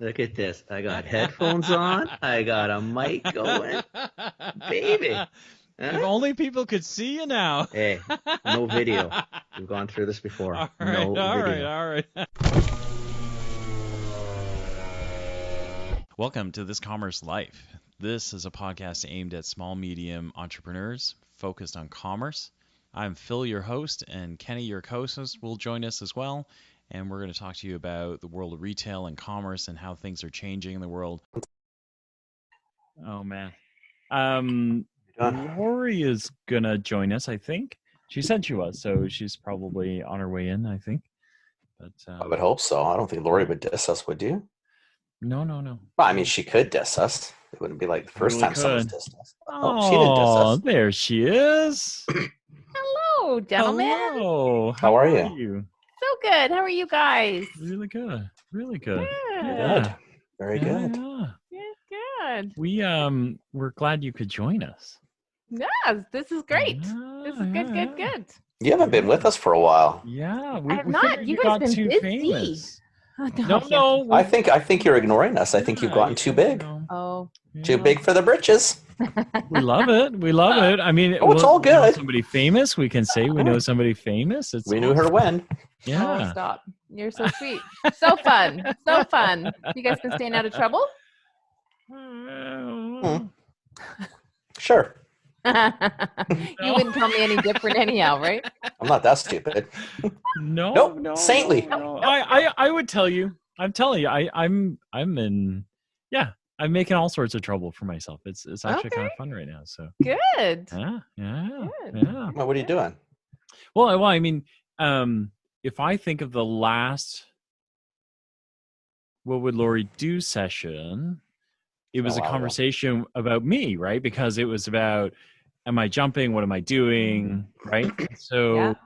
Look at this. I got headphones on. I got a mic going. Baby. If Huh? only people could see you now. Hey, no video. We've gone through this before. All No video. All right. Welcome to This Commerce Life. This is a podcast aimed at small, medium entrepreneurs focused on commerce. I'm Phil, your host, and Kenny, your co-host, will join us as well. And we're going to talk to you about the world of retail and commerce and how things are changing in the world. Oh, man. Laurie is going to join us, I think. She said she was, so she's probably on her way in, I think. But I would hope so. I don't think Laurie would diss us, would you? No. Well, I mean, she could diss us. It wouldn't be like the first time someone's dissed us. Oh, she didn't diss us. There she is. Hello, gentlemen. Hello. How are you? So good. How are you guys? Really good. Good. Good. Very good. Good. We're glad you could join us. Yes, this is great. This is good. You haven't been with us for a while. Yeah, I have not. You guys been too busy. famous. No. No. I think you're ignoring us. I think you've gotten too big. Oh. Too big for the britches. We love it. I mean, it's all good. We know somebody famous. We can say we know somebody famous. We knew her when. Yeah. Oh, stop. You're so sweet. So fun. You guys been staying out of trouble? Sure. You wouldn't tell me any different anyhow, right? I'm not that stupid. No. Saintly. No. I would tell you. I'm telling you. I'm in. Yeah. I'm making all sorts of trouble for myself. It's actually kind of fun right now. So good. Yeah. Well, what are you doing? Well, I mean, if I think of the last "What Would Laurie Do" session, it was a conversation about me, right? Because it was about, am I jumping? What am I doing? Right? So,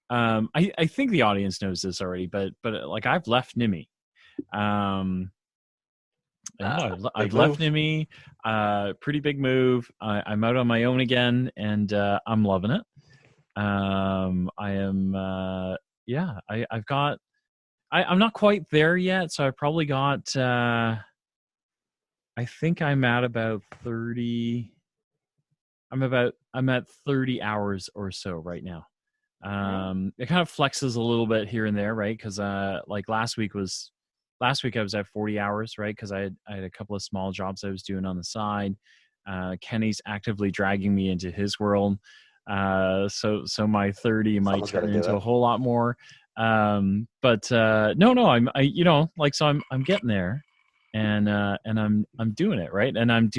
I think the audience knows this already, but like I've left Nymi. I've left Nymi. Pretty big move. I'm out on my own again, and I'm loving it. I am. I've got. I'm not quite there yet, so I probably got. I think I'm at about 30. I'm at 30 hours or so right now. It kind of flexes a little bit here and there, right? Because like last week I was at 40 hours, right? Because I had a couple of small jobs I was doing on the side. Kenny's actively dragging me into his world. So my 30 might turn into a whole lot more. No, I'm getting there, and I'm doing it, right? And I'm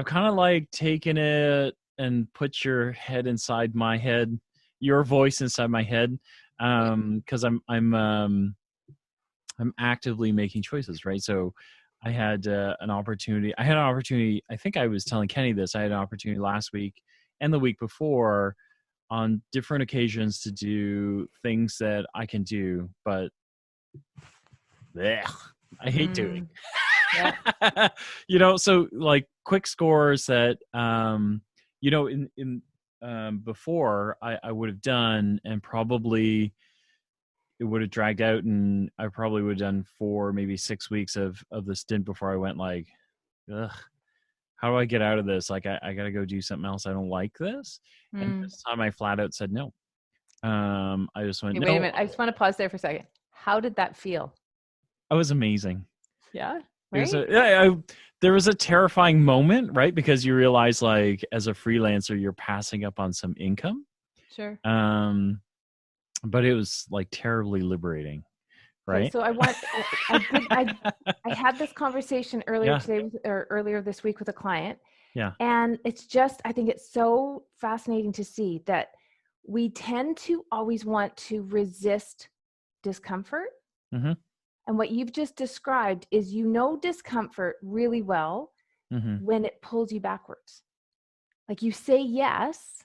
kind of like taking it and put your head inside my head, your voice inside my head, because I'm actively making choices, right? So I had an opportunity. I think I was telling Kenny this. I had an opportunity last week and the week before on different occasions to do things that I can do, but I hate doing. Yeah. So like quick scores that, in before I would have done, and probably it would have dragged out, and I probably would have done 4, maybe 6 weeks of the stint before I went like, ugh, how do I get out of this? Like, I got to go do something else. I don't like this. And this time I flat out said no. I just went, Wait a minute. I just want to pause there for a second. How did that feel? It was amazing. Yeah. Right? There was a terrifying moment, right? Because you realize, like, as a freelancer, you're passing up on some income. Sure. But it was like terribly liberating, right? Okay, so I had this conversation earlier today or earlier this week with a client. Yeah. And I think it's so fascinating to see that we tend to always want to resist discomfort. Mm-hmm. And what you've just described is, discomfort really well when it pulls you backwards. Like you say yes,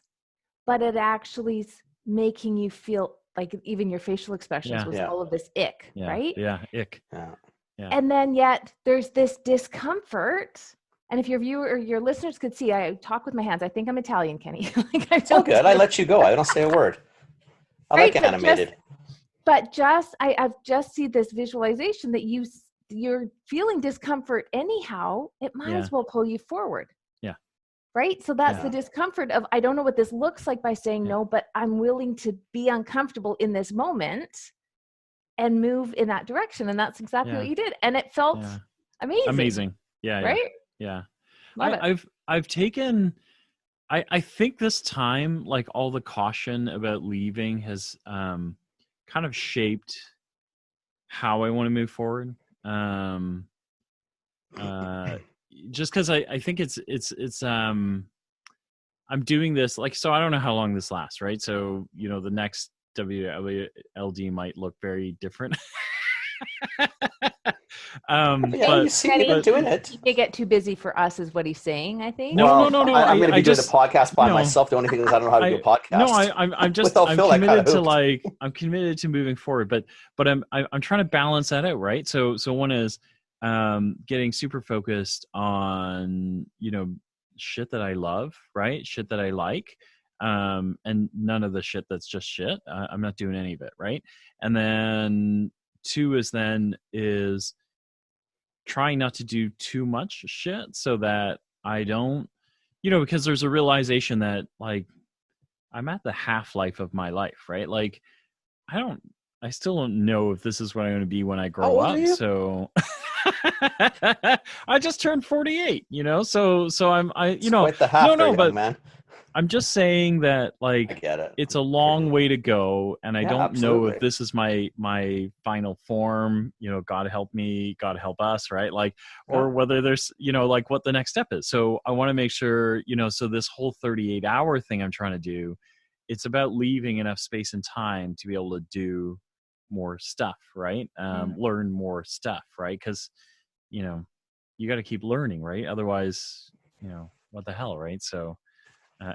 but it actually is making you feel like even your facial expressions was all of this ick, right? Yeah, ick. Yeah. And then yet there's this discomfort. And if your viewer or your listeners could see, I talk with my hands. I think I'm Italian, Kenny. It's all good. I let you go. I don't say a word. I like animated. But I've just seen this visualization that you're feeling discomfort anyhow, it might as well pull you forward. Yeah. Right? So that's the discomfort of, I don't know what this looks like by saying no, but I'm willing to be uncomfortable in this moment and move in that direction. And that's exactly what you did. And it felt amazing. Yeah. Right? Yeah. Love it. I've taken, I think this time, like all the caution about leaving has kind of shaped how I want to move forward. Just because I think it's I'm doing this, like, so I don't know how long this lasts, right? So, you know, the next WWLD might look very different. You see me doing it. You get too busy for us, is what he's saying, I think. No. I'm going to be doing the podcast by myself. The only thing is I don't know how to do a podcast. No, I'm just I'm committed to I'm committed to moving forward, but I'm trying to balance that out, right? So one is getting super focused on, you know, shit that I love, right? Shit that I like. And none of the shit that's just shit. I'm not doing any of it, right? And then 2 is trying not to do too much shit so that I don't, you know, because there's a realization that, like, I'm at the half-life of my life, right? Like, I still don't know if this is what I'm going to be when I grow up. So I just turned 48, you know, so you know, quite the half but man. I'm just saying that, like, I get it. It's a long way to go, and I don't know if this is my final form, you know, God help me, God help us, right? Like, or whether there's, you know, like, what the next step is. So I want to make sure, you know, so this whole 38-hour thing I'm trying to do, it's about leaving enough space and time to be able to do more stuff, right? Learn more stuff, right? Because, you know, you got to keep learning, right? Otherwise, you know, what the hell, right? So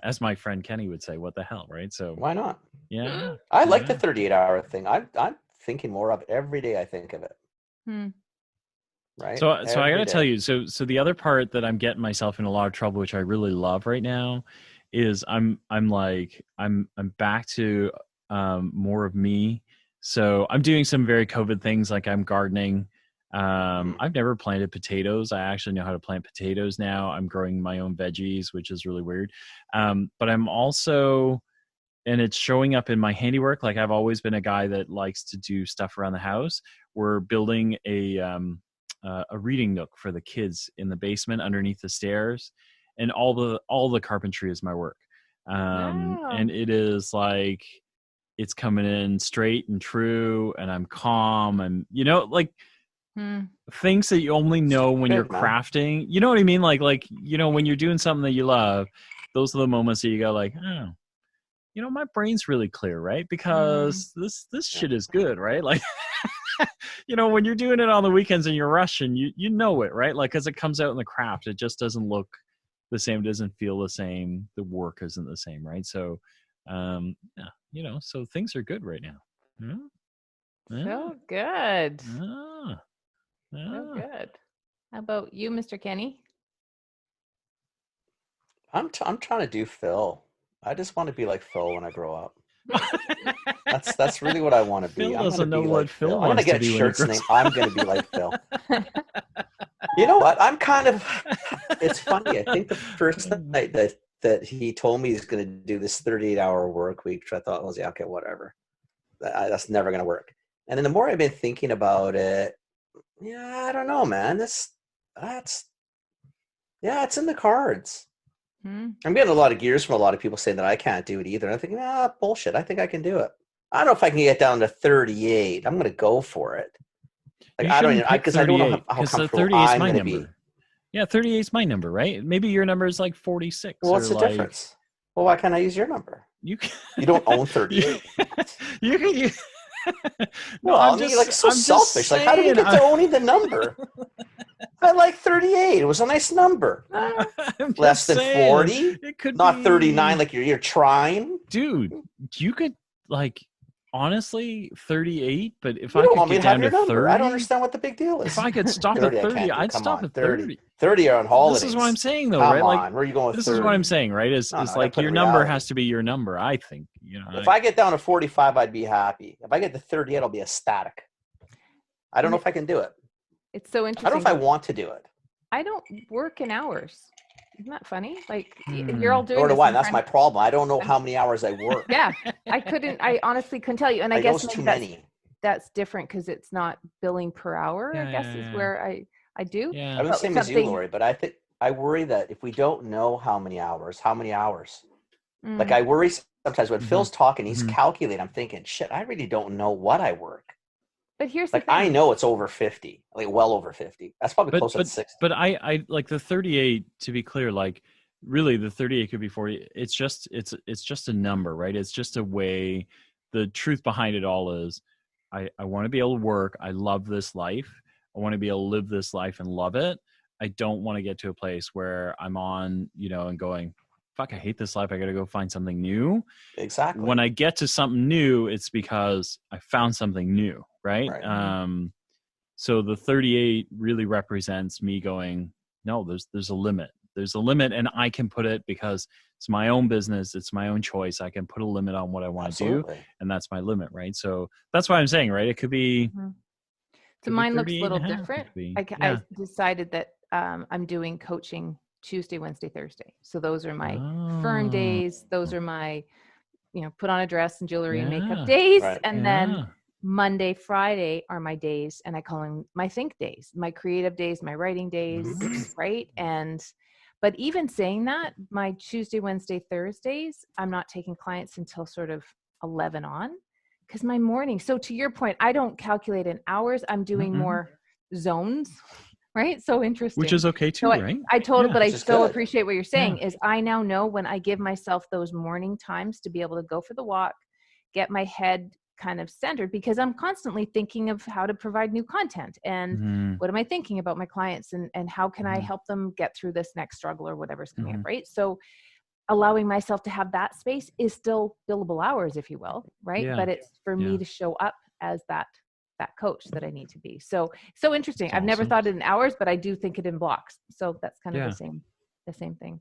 as my friend Kenny would say, what the hell, right? So why not? Yeah. I like the 38-hour thing. I'm thinking more of it every day. I think of it. Right. So I got to tell you, so the other part that I'm getting myself in a lot of trouble, which I really love right now, is I'm back to more of me. So I'm doing some very COVID things, like I'm gardening. I've never planted potatoes. I actually know how to plant potatoes now. I'm growing my own veggies, which is really weird. But I'm also, and it's showing up in my handiwork. Like, I've always been a guy that likes to do stuff around the house. We're building a reading nook for the kids in the basement underneath the stairs, and all the carpentry is my work. And it is like, it's coming in straight and true, and I'm calm, and, you know, like, things that you only know when you're crafting. You know what I mean? Like, you know, when you're doing something that you love, those are the moments that you go like, oh, you know, my brain's really clear, right? Because this shit is good, right? Like, you know, when you're doing it on the weekends and you're rushing, you know it, right? Like, as it comes out in the craft, it just doesn't look the same, it doesn't feel the same, the work isn't the same, right? So, you know, so things are good right now. So good. So good. How about you, Mr. Kenny? I'm trying to do Phil. I just want to be like Phil when I grow up. That's really what I want to be. Phil I'm doesn't know be what like Phil I want wants to get to be shirts named I'm going to be like Phil. You know what? I'm kind of. It's funny. I think the first night that he told me he's going to do this 38-hour work week, which I thought was, yeah, okay, whatever. That's never going to work. And then the more I've been thinking about it, yeah, I don't know, man. It's in the cards. I'm getting a lot of gears from a lot of people saying that I can't do it either. And I'm thinking, bullshit. I think I can do it. I don't know if I can get down to 38. I'm going to go for it. Like, I don't know, because I don't know how comfortable I'm going to be. Yeah, 38 is my number, right? Maybe your number is like 46. Well, what's the difference? Well, why can't I use your number? You don't own 38. You can. No, I'm just so selfish. Like, how do we get to owning the number? I like 38. It was a nice number. Less than 40. It could not be 39. Like you're trying, dude. You could, like, honestly, 38. But if I could get down to 30, I don't understand what the big deal is. If I could stop at 30, I'd stop at 30. 30 are on holidays. This is what I'm saying, though, Come right? on, like, where are you going with this 30? is what I'm saying, right? Is like your number has to be your number. I think. You know, if I get down to 45, I'd be happy. If I get to 38, I'll be ecstatic. I don't know if I can do it. It's so I interesting. don't know if I want to do it. I don't work in hours. Isn't that funny? Like you're all doing Nor do this I. in That's my front- problem. I don't know how many hours I work. Yeah, I honestly couldn't tell you. And I know guess it's maybe too many. that's different because it's not billing per hour, I guess is where I do. Yeah. I'm the But same as you, something- Laurie, but I think I worry that if we don't know how many hours, like Mm. I worry sometimes when Phil's talking, he's Mhm. calculating. I'm thinking, shit, I really don't know what I work. But here's Like the thing. I know it's over 50, like well over 50. That's probably closer to 60. But I like the 38, to be clear, like really the 38 could be 40. It's just a number, right? It's just a way. The truth behind it all is I want to be able to work. I love this life. I want to be able to live this life and love it. I don't want to get to a place where I'm on, and going, fuck, I hate this life. I got to go find something new. Exactly. When I get to something new, it's because I found something new, right? So the 38 really represents me going, no, there's a limit. There's a limit, and I can put it because it's my own business. It's my own choice. I can put a limit on what I want to do, and that's my limit, right? So that's why I'm saying, right? It could be. Mm-hmm. So mine looks a little different. Yeah. I decided that I'm doing coaching Tuesday, Wednesday, Thursday. So those are my fern days. Those are my, put on a dress and jewelry and makeup days. Right. And then Monday, Friday are my days. And I call them my think days, my creative days, my writing days. Right. But even saying that, my Tuesday, Wednesday, Thursdays, I'm not taking clients until sort of 11 on. Because my morning, so to your point, I don't calculate in hours. I'm doing more zones, right? So interesting. Which is okay too, so right? I totally, but I so good. appreciate what you're saying is I now know when I give myself those morning times to be able to go for the walk, get my head kind of centered, because I'm constantly thinking of how to provide new content and what am I thinking about my clients and how can I help them get through this next struggle or whatever's coming up, right? So allowing myself to have that space is still billable hours, if you will, right? Yeah. But it's for me to show up as that coach that I need to be. So interesting. I've never thought it in hours, but I do think it in blocks. So that's kind of the same thing.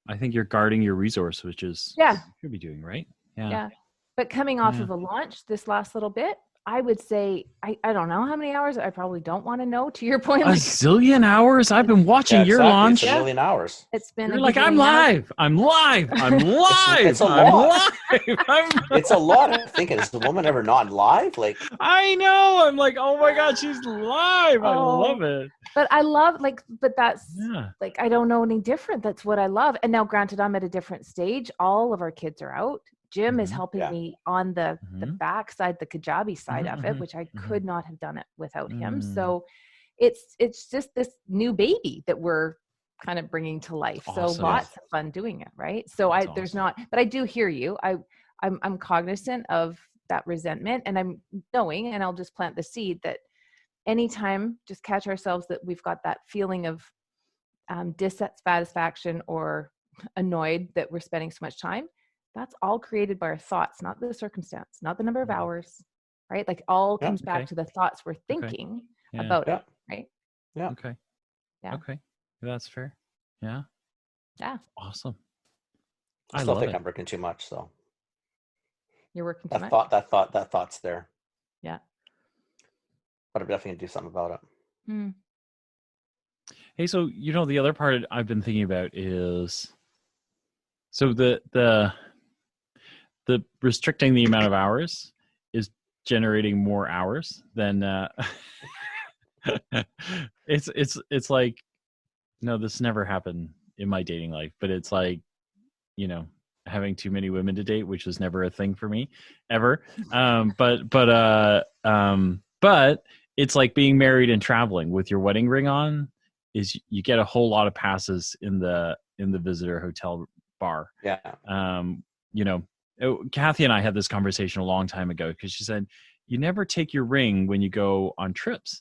I think you're guarding your resource, which is you should be doing, right? Yeah. But coming off of a launch this last little bit, I would say, I don't know how many hours. I probably don't want to know, to your point. A zillion hours? I've been watching your launch. It's a million hours. It's been You're like, I'm live. I'm live. I'm live. It's a I'm lot. live. It's a lot. I'm thinking, is the woman ever not live? Like, I know. I'm like, oh my God, she's live. I love it. But I love but that's like, I don't know any different. That's what I love. And now granted, I'm at a different stage. All of our kids are out. Jim is helping me on the back side, the Kajabi side of it, which I could not have done it without him. So it's just this new baby that we're kind of bringing to life. So lots of fun doing it. Right. So there's not, but I do hear you. I'm cognizant of that resentment, and I'm knowing, and I'll just plant the seed that anytime just catch ourselves that we've got that feeling of dissatisfaction or annoyed that we're spending so much time. That's all created by our thoughts, not the circumstance, not the number of hours, right? Like all comes back to the thoughts we're thinking about it, right? Yeah. Okay. Yeah. Okay. That's fair. Yeah. Yeah. Awesome. I still think I'm working too much, so. You're working too much? That thought's there. Yeah. But I'm definitely going to do something about it. Hey, so, the other part I've been thinking about is, so the restricting the amount of hours is generating more hours than it's like, no, this never happened in my dating life, but it's like, having too many women to date, which was never a thing for me ever. But it's like being married and traveling with your wedding ring on is you get a whole lot of passes in the visitor hotel bar. Yeah. Kathy and I had this conversation a long time ago because she said, you never take your ring when you go on trips.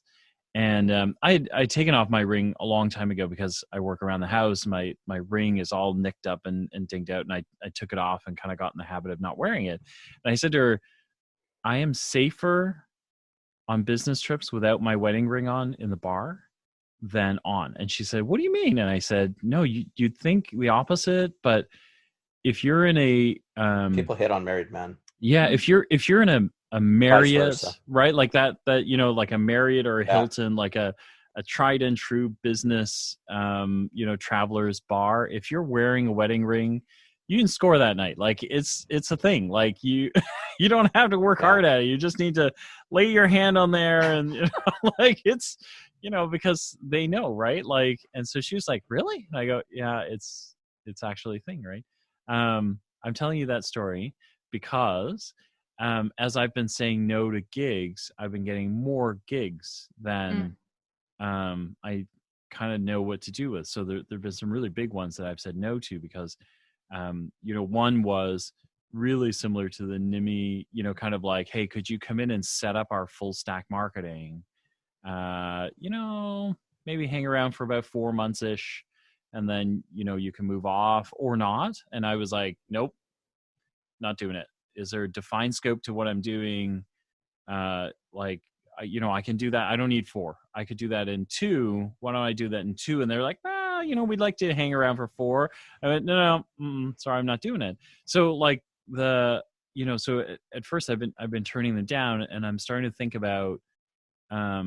And I'd taken off my ring a long time ago because I work around the house. My ring is all nicked up and dinged out. And I took it off and kind of got in the habit of not wearing it. And I said to her, I am safer on business trips without my wedding ring on in the bar than on. And she said, what do you mean? And I said, no, you'd think the opposite, but if you're in a people hit on married men. Yeah, if you're in a Marriott, right? Like that like a Marriott or a Hilton, like a a tried and true business, traveler's bar. If you're wearing a wedding ring, you can score that night. Like it's a thing. Like you don't have to work hard at it. You just need to lay your hand on there, and like it's, because they know, right? Like, and so she was like, really? And I go, yeah, it's actually a thing, right? I'm telling you that story because as I've been saying no to gigs, I've been getting more gigs than I kind of know what to do with. So there've been some really big ones that I've said no to because, one was really similar to the Nymi, kind of like, hey, could you come in and set up our full stack marketing? Maybe hang around for about 4 months-ish, and then, you can move off or not. And I was like, nope, not doing it. Is there a defined scope to what I'm doing? I can do that. I don't need 4. I could do that in 2. Why don't I do that in 2? And they're like, we'd like to hang around for 4. I went, no, sorry, I'm not doing it. So like so at first I've been turning them down, and I'm starting to think about, I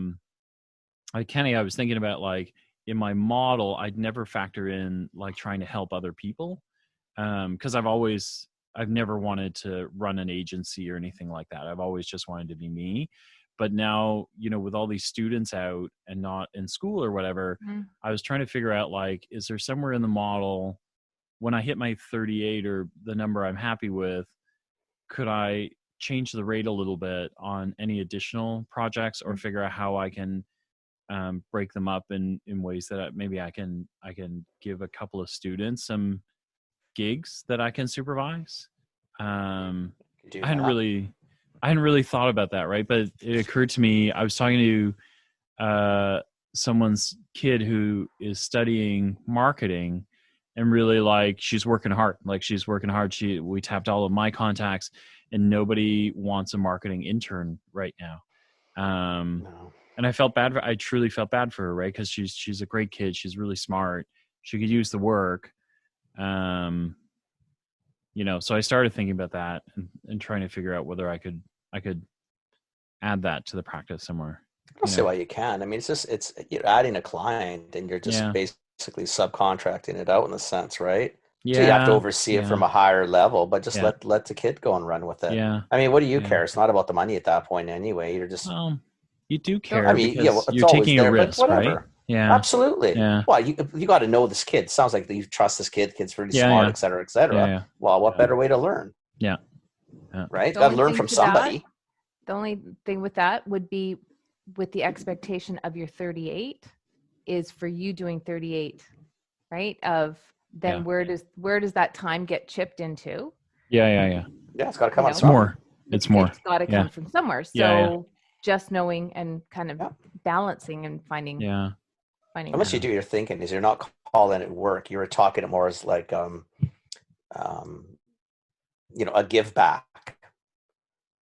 was thinking about, like, in my model, I'd never factor in like trying to help other people. Cause I've never wanted to run an agency or anything like that. I've always just wanted to be me. But now, with all these students out and not in school or whatever, I was trying to figure out, like, is there somewhere in the model when I hit my 38 or the number I'm happy with, could I change the rate a little bit on any additional projects, or figure out how I can break them up in ways that maybe I can give a couple of students some gigs that I can supervise. I hadn't really thought about that, right? But it occurred to me, I was talking to someone's kid who is studying marketing, and really, like, she's working hard. We tapped all of my contacts, and nobody wants a marketing intern right now. No. And I truly felt bad for her, right? Because she's a great kid. She's really smart. She could use the work. So I started thinking about that and trying to figure out whether I could add that to the practice somewhere. I don't see why you can. I mean, it's you're adding a client, and you're just basically subcontracting it out in a sense, right? Yeah. So you have to oversee it from a higher level, but just let the kid go and run with it. Yeah. I mean, what do you care? It's not about the money at that point anyway. You're just. You do care. I mean, because you're taking a risk, right? Yeah. Absolutely. Yeah. Well, you got to know this kid. It sounds like you trust this kid. Kid's really smart, et cetera, et cetera. Yeah. Well, what better way to learn? Yeah. Right? Got to learn from somebody. The only thing with that would be, with the expectation of your 38 is for you doing 38, right? Where does that time get chipped into? Yeah, it's got to come out. It's more. It's got to come from somewhere. So just knowing and kind of balancing and finding. Unless you do your thinking, is you're not calling it work. You're talking it more as like, a give back.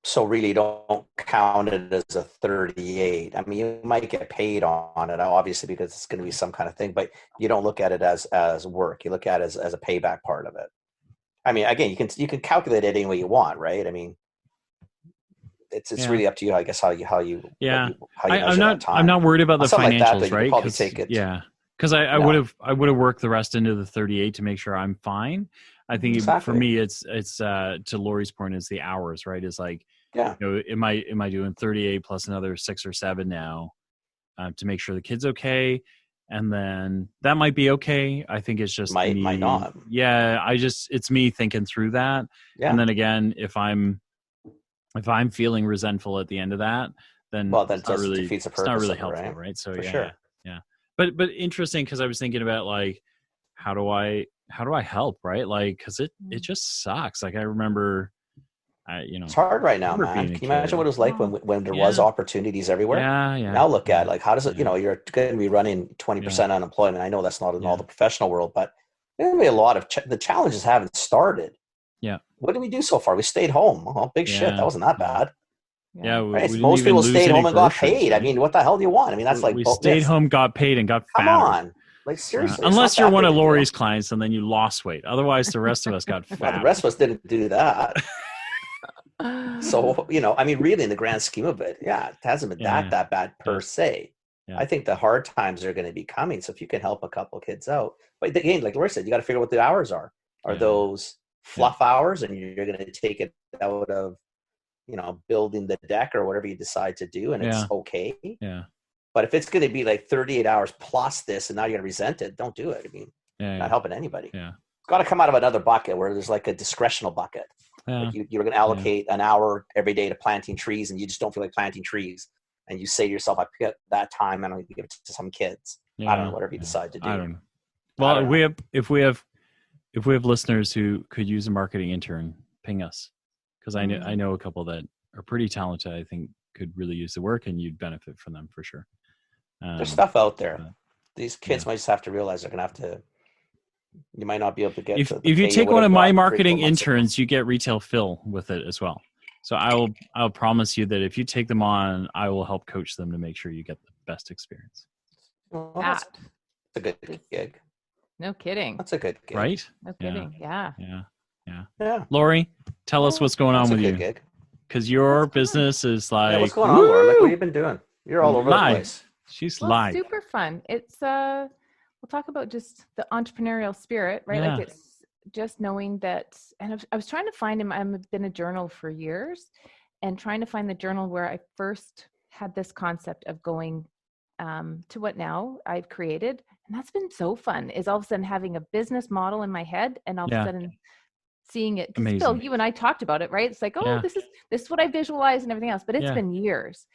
So really don't count it as a 38. I mean, you might get paid on it, obviously, because it's going to be some kind of thing, but you don't look at it as work. You look at it as a payback part of it. I mean, again, you can calculate it any way you want, right? I mean, it's really up to you, I guess, how you I'm not worried about the financials, right? Because I would have worked the rest into the 38 to make sure I'm fine. I think for me, it's to Laurie's point, is the hours, right? It's like, am I doing 38 plus another 6 or 7 now to make sure the kid's okay? And then that might be okay. I think it's just might not. Yeah, it's me thinking through that. Yeah. And then again, if I'm feeling resentful at the end of that, then that just defeats the purpose. It's not really helpful, right? So sure. But interesting, because I was thinking about, like, how do I help, right? Like, because it just sucks. Like, I remember, it's hard right now, man. Can you imagine what it was like when there was opportunities everywhere? Yeah. Now look at, like, how does it? You're going to be running 20% unemployment. I know that's not in all the professional world, but there's going to be a lot of the challenges haven't started. Yeah. What did we do so far? We stayed home. Oh, big shit. That wasn't that bad. Yeah. Right? Most people stayed home and got paid. Right? I mean, what the hell do you want? I mean, that's like we stayed home, got paid, and got fat. Come on. Like, seriously. Unless you're one of Laurie's clients, and then you lost weight. Otherwise, the rest of us got fat. Well, the rest of us didn't do that. So, I mean, really, in the grand scheme of it, it hasn't been that bad per se. I think the hard times are going to be coming. So if you can help a couple kids out, but again, like Laurie said, you got to figure out what the hours are. Are those fluff hours, and you're going to take it out of, building the deck or whatever you decide to do, and it's okay. Yeah. But if it's going to be like 38 hours plus this, and now you're going to resent it, don't do it. I mean, not helping anybody. Yeah. It's got to come out of another bucket where there's like a discretional bucket. Yeah. Like you're going to allocate an hour every day to planting trees, and you just don't feel like planting trees. And you say to yourself, I pick that time and I'm going to give it to some kids. I don't know, whatever you decide to do. I don't know. Well, if we have listeners who could use a marketing intern, ping us, because I know a couple that are pretty talented. I think could really use the work, and you'd benefit from them for sure. There's stuff out there. These kids might just have to realize they're going to have to. You might not be able to get. If you take one of my marketing interns, you get retail fill with it as well. So I'll promise you that if you take them on, I will help coach them to make sure you get the best experience. Well, that's a good gig. No kidding. That's a good gig. Right? No kidding. Yeah. Laurie, tell us what's going on with you. Gig. Because your business is like, what's going on, Laurie? Like, what have you been doing? You're all over the place. She's live. Super fun. It's we'll talk about just the entrepreneurial spirit, right? Yeah. Like it's just knowing that, and I was trying to find him. I've been a journal for years, and trying to find the journal where I first had this concept of going to what now I've created, and that's been so fun. Is all of a sudden having a business model in my head, and all of a sudden seeing it. Amazing. Still, you and I talked about it, right? It's like, this is what I visualize and everything else, but it's been years.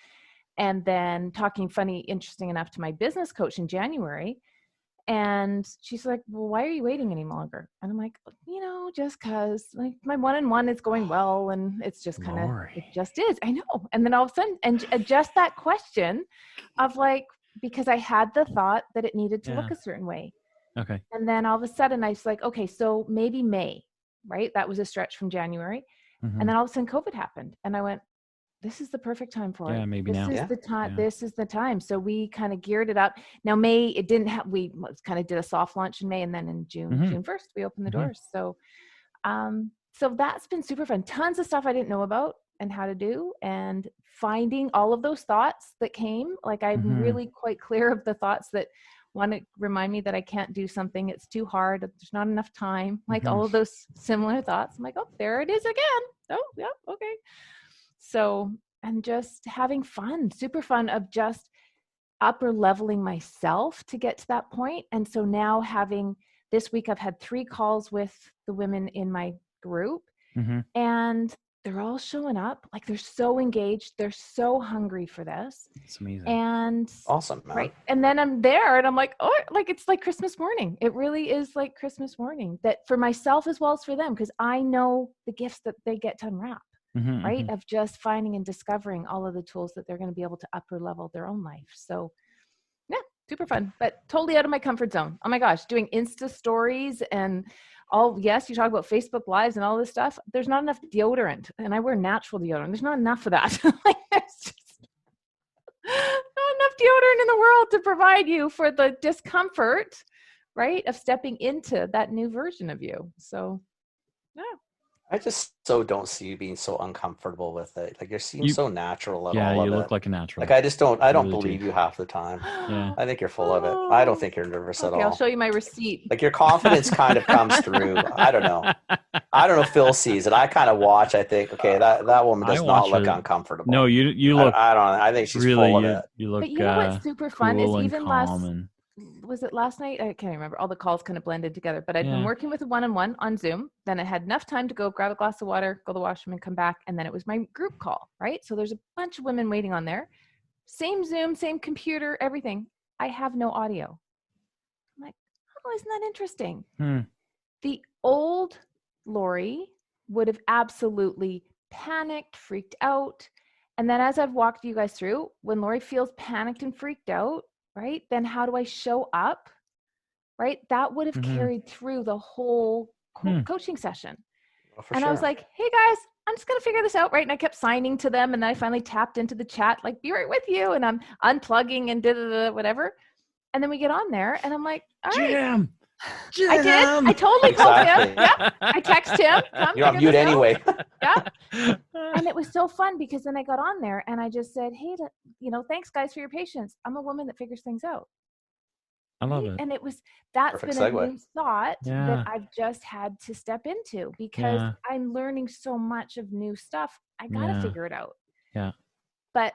And then talking interesting enough to my business coach in January. And she's like, well, why are you waiting any longer? And I'm like, just cause like my one-on-one is going well. And it's just kind of, it just is. I know. And then all of a sudden, and just that question of like, because I had the thought that it needed to look a certain way. Okay. And then all of a sudden I was like, okay, so maybe May, right? That was a stretch from January. Mm-hmm. And then all of a sudden COVID happened. And I went, this is the perfect time for it. Yeah, maybe now. This is the time. This is the time. So we kind of geared it up. Now May, it didn't have, we kind of did a soft launch in May, and then in June 1st, we opened the doors. So, so that's been super fun. Tons of stuff I didn't know about and how to do, and finding all of those thoughts that came. Like I'm really quite clear of the thoughts that want to remind me that I can't do something. It's too hard. There's not enough time. Like all of those similar thoughts. I'm like, oh, there it is again. Oh, yeah. Okay. So, and just having fun, super fun of just upper leveling myself to get to that point. And so now this week, I've had 3 calls with the women in my group, and they're all showing up. Like they're so engaged. They're so hungry for this. It's amazing. And awesome. Man. Right. And then I'm there and I'm like, oh, like, it's like Christmas morning. It really is like Christmas morning, that for myself as well as for them, because I know the gifts that they get to unwrap. Right? Of just finding and discovering all of the tools that they're going to be able to upper level their own life. So yeah, super fun, but totally out of my comfort zone. Oh my gosh, doing Insta stories and you talk about Facebook Lives and all this stuff. There's not enough deodorant, and I wear natural deodorant. There's not enough of that. Like there's just not enough deodorant in the world to provide you for the discomfort, right? Of stepping into that new version of you. So yeah. I just don't see you being so uncomfortable with it. Like you seem so natural at all of it. Yeah, you look like a natural. Like I don't really believe you half the time. Yeah. I think you're full of it. I don't think you're nervous at all. I'll show you my receipt. Like your confidence kind of comes through. I don't know if Phil sees it. I kind of watch. I think, okay, that woman does not look uncomfortable. No, you look. I don't know. I think she's really, full of it. You look. But you know what's super fun cool is even was it last night? I can't remember. All the calls kind of blended together, but I'd been working with a one-on-one on Zoom. Then I had enough time to go grab a glass of water, go to the washroom and come back. And then it was my group call, right? So there's a bunch of women waiting on there. Same Zoom, same computer, everything. I have no audio. I'm like, oh, isn't that interesting? The old Laurie would have absolutely panicked, freaked out. And then as I've walked you guys through, when Laurie feels panicked and freaked out, right? Then how do I show up? Right? That would have carried through the whole coaching session. Well, I was like, hey guys, I'm just going to figure this out. Right. And I kept signing to them. And then I finally tapped into the chat, like, be right with you. And I'm unplugging and whatever. And then we get on there and I'm like, all right. I did. I totally told him. Yeah. I text him. You're on mute anyway. Yeah. And it was so fun because then I got on there and I just said, hey, thanks guys for your patience. I'm a woman that figures things out. I love it. And that's Perfect been segue. a new thought Yeah. that I've just had to step into because I'm learning so much of new stuff. I got to figure it out. Yeah. But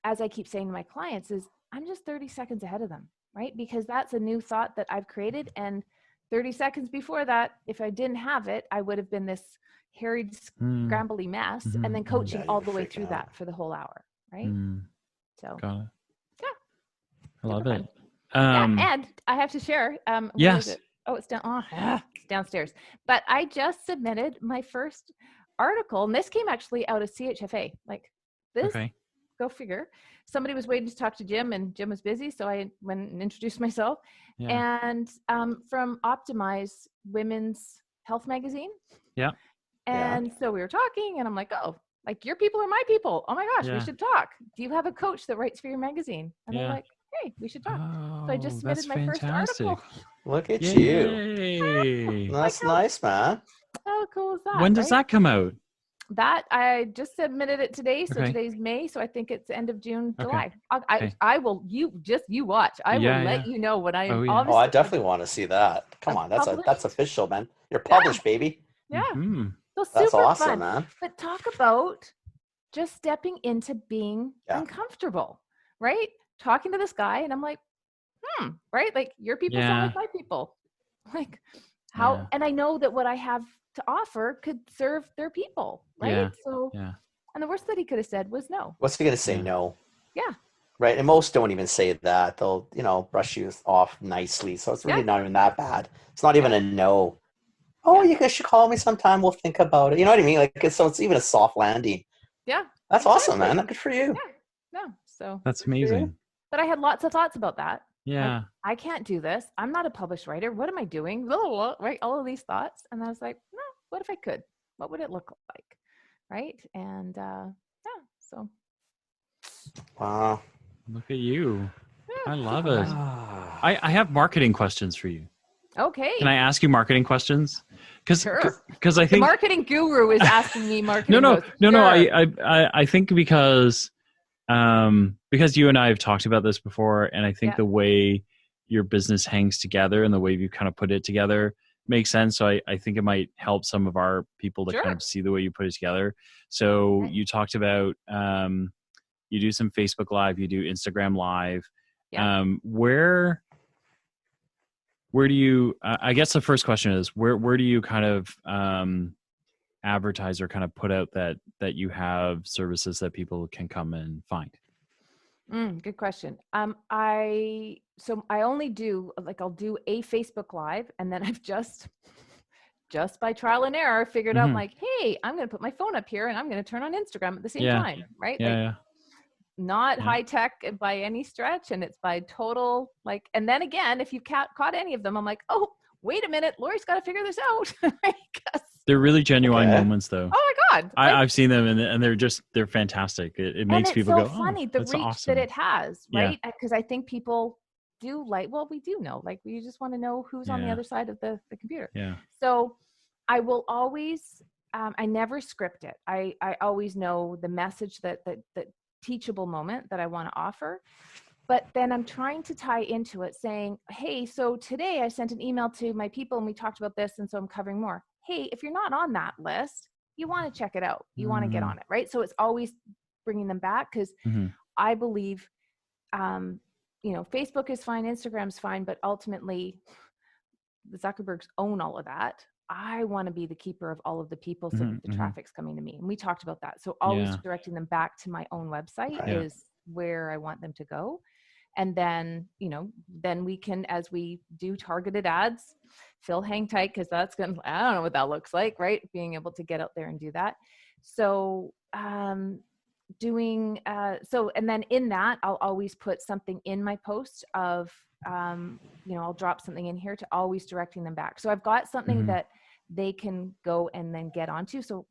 as I keep saying to my clients is I'm just 30 seconds ahead of them, right? Because that's a new thought that I've created. And 30 seconds before that, if I didn't have it, I would have been this harried, scrambly mess and then coaching all the way through that for the whole hour, right? So, got it. Yeah. I love it. And I have to share. Yes. It's it's downstairs. But I just submitted my first article, and this came actually out of CHFA. Like this, Okay. Go figure. Somebody was waiting to talk to Jim, and Jim was busy, so I went and introduced myself. Yeah. And from Optimize Women's Health Magazine. Yeah. And so we were talking, and I'm like, oh, like your people are my people. Oh my gosh, we should talk. Do you have a coach that writes for your magazine? And they're like, hey, we should talk. So I just submitted my first article. Look at Yay. you. That's nice, man. How cool is that? When does that come out? That I just submitted it today. So today's May. So I think it's end of June, July. I will, you watch. I will let you know when I I definitely want to see that. Come on. That's official, man. You're published, baby. Yeah. Mm-hmm. So that's super awesome, fun. man. But talk about just stepping into being uncomfortable, right? Talking to this guy and I'm like, right? Like your people sound like my people. Like how, and I know that what I have to offer could serve their people, right? Yeah. So, and the worst that he could have said was no. What's he going to say? No. Yeah. Right. And most don't even say that. They'll, brush you off nicely. So it's really not even that bad. It's not even a no. Oh, you guys should call me sometime. We'll think about it. You know what I mean? Like, so it's even a soft landing. Yeah. That's awesome, man. Good for you. Yeah. No. So that's amazing. But I had lots of thoughts about that. Yeah. Like, I can't do this. I'm not a published writer. What am I doing? Blah, blah, blah, right? All of these thoughts. And I was like, no, what if I could? What would it look like? Right. And so. Wow. Look at you. Yeah. I love it. I have marketing questions for you. Okay. Can I ask you marketing questions? Because I think the marketing guru is asking me marketing. No. Sure. I think because you and I have talked about this before, and I think the way your business hangs together and the way you kind of put it together makes sense. So I think it might help some of our people to kind of see the way you put it together. So you talked about you do some Facebook Live, you do Instagram Live. Yeah. Where do you, I guess the first question is, where do you kind of advertise or kind of put out that you have services that people can come and find? Good question. I only do, I'll do a Facebook Live, and then I've just by trial and error figured out hey, I'm going to put my phone up here and I'm going to turn on Instagram at the same time. Right. Not high tech by any stretch. And it's by total, and then again, if you've caught any of them, I'm like, oh, wait a minute, Laurie's got to figure this out. They're really genuine moments though. Oh my God. I've seen them and they're fantastic. It makes people go, funny, the reach awesome. that it has, right? Because I think people do we do know, we just want to know who's on the other side of the computer. Yeah. So I will always, I never script it. I always know the message that teachable moment that I want to offer. But then I'm trying to tie into it saying, hey, so today I sent an email to my people and we talked about this. And so I'm covering more. Hey, if you're not on that list, you want to check it out. You want to get on it, right? So it's always bringing them back because I believe, Facebook is fine, Instagram's fine, but ultimately the Zuckerbergs own all of that. I want to be the keeper of all of the people so that the traffic's coming to me. And we talked about that. So always directing them back to my own website is where I want them to go. And then, then we can, as we do targeted ads, Phil, hang tight, because that's going to, I don't know what that looks like, right? Being able to get out there and do that. So and then in that, I'll always put something in my post of, I'll drop something in here to always directing them back. So I've got something that they can go and then get onto. So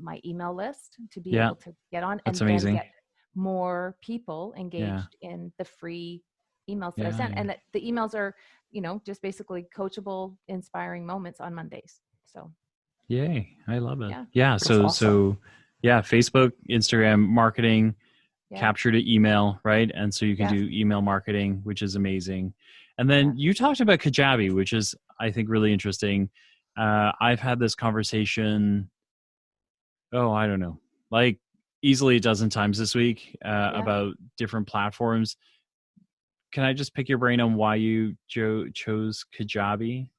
my email list to be able to get on and then get more people engaged in the free emails that I sent. And the emails are just basically coachable, inspiring moments on Mondays. So. Yay. I love it. Yeah. Yeah. So, awesome. Facebook, Instagram marketing, Yeah. capture to email, right? And so you can Yeah. do email marketing, which is amazing. And then you talked about Kajabi, which is, I think, really interesting. I've had this conversation, I don't know, like easily a dozen times this week about different platforms. Can I just pick your brain on why you chose Kajabi?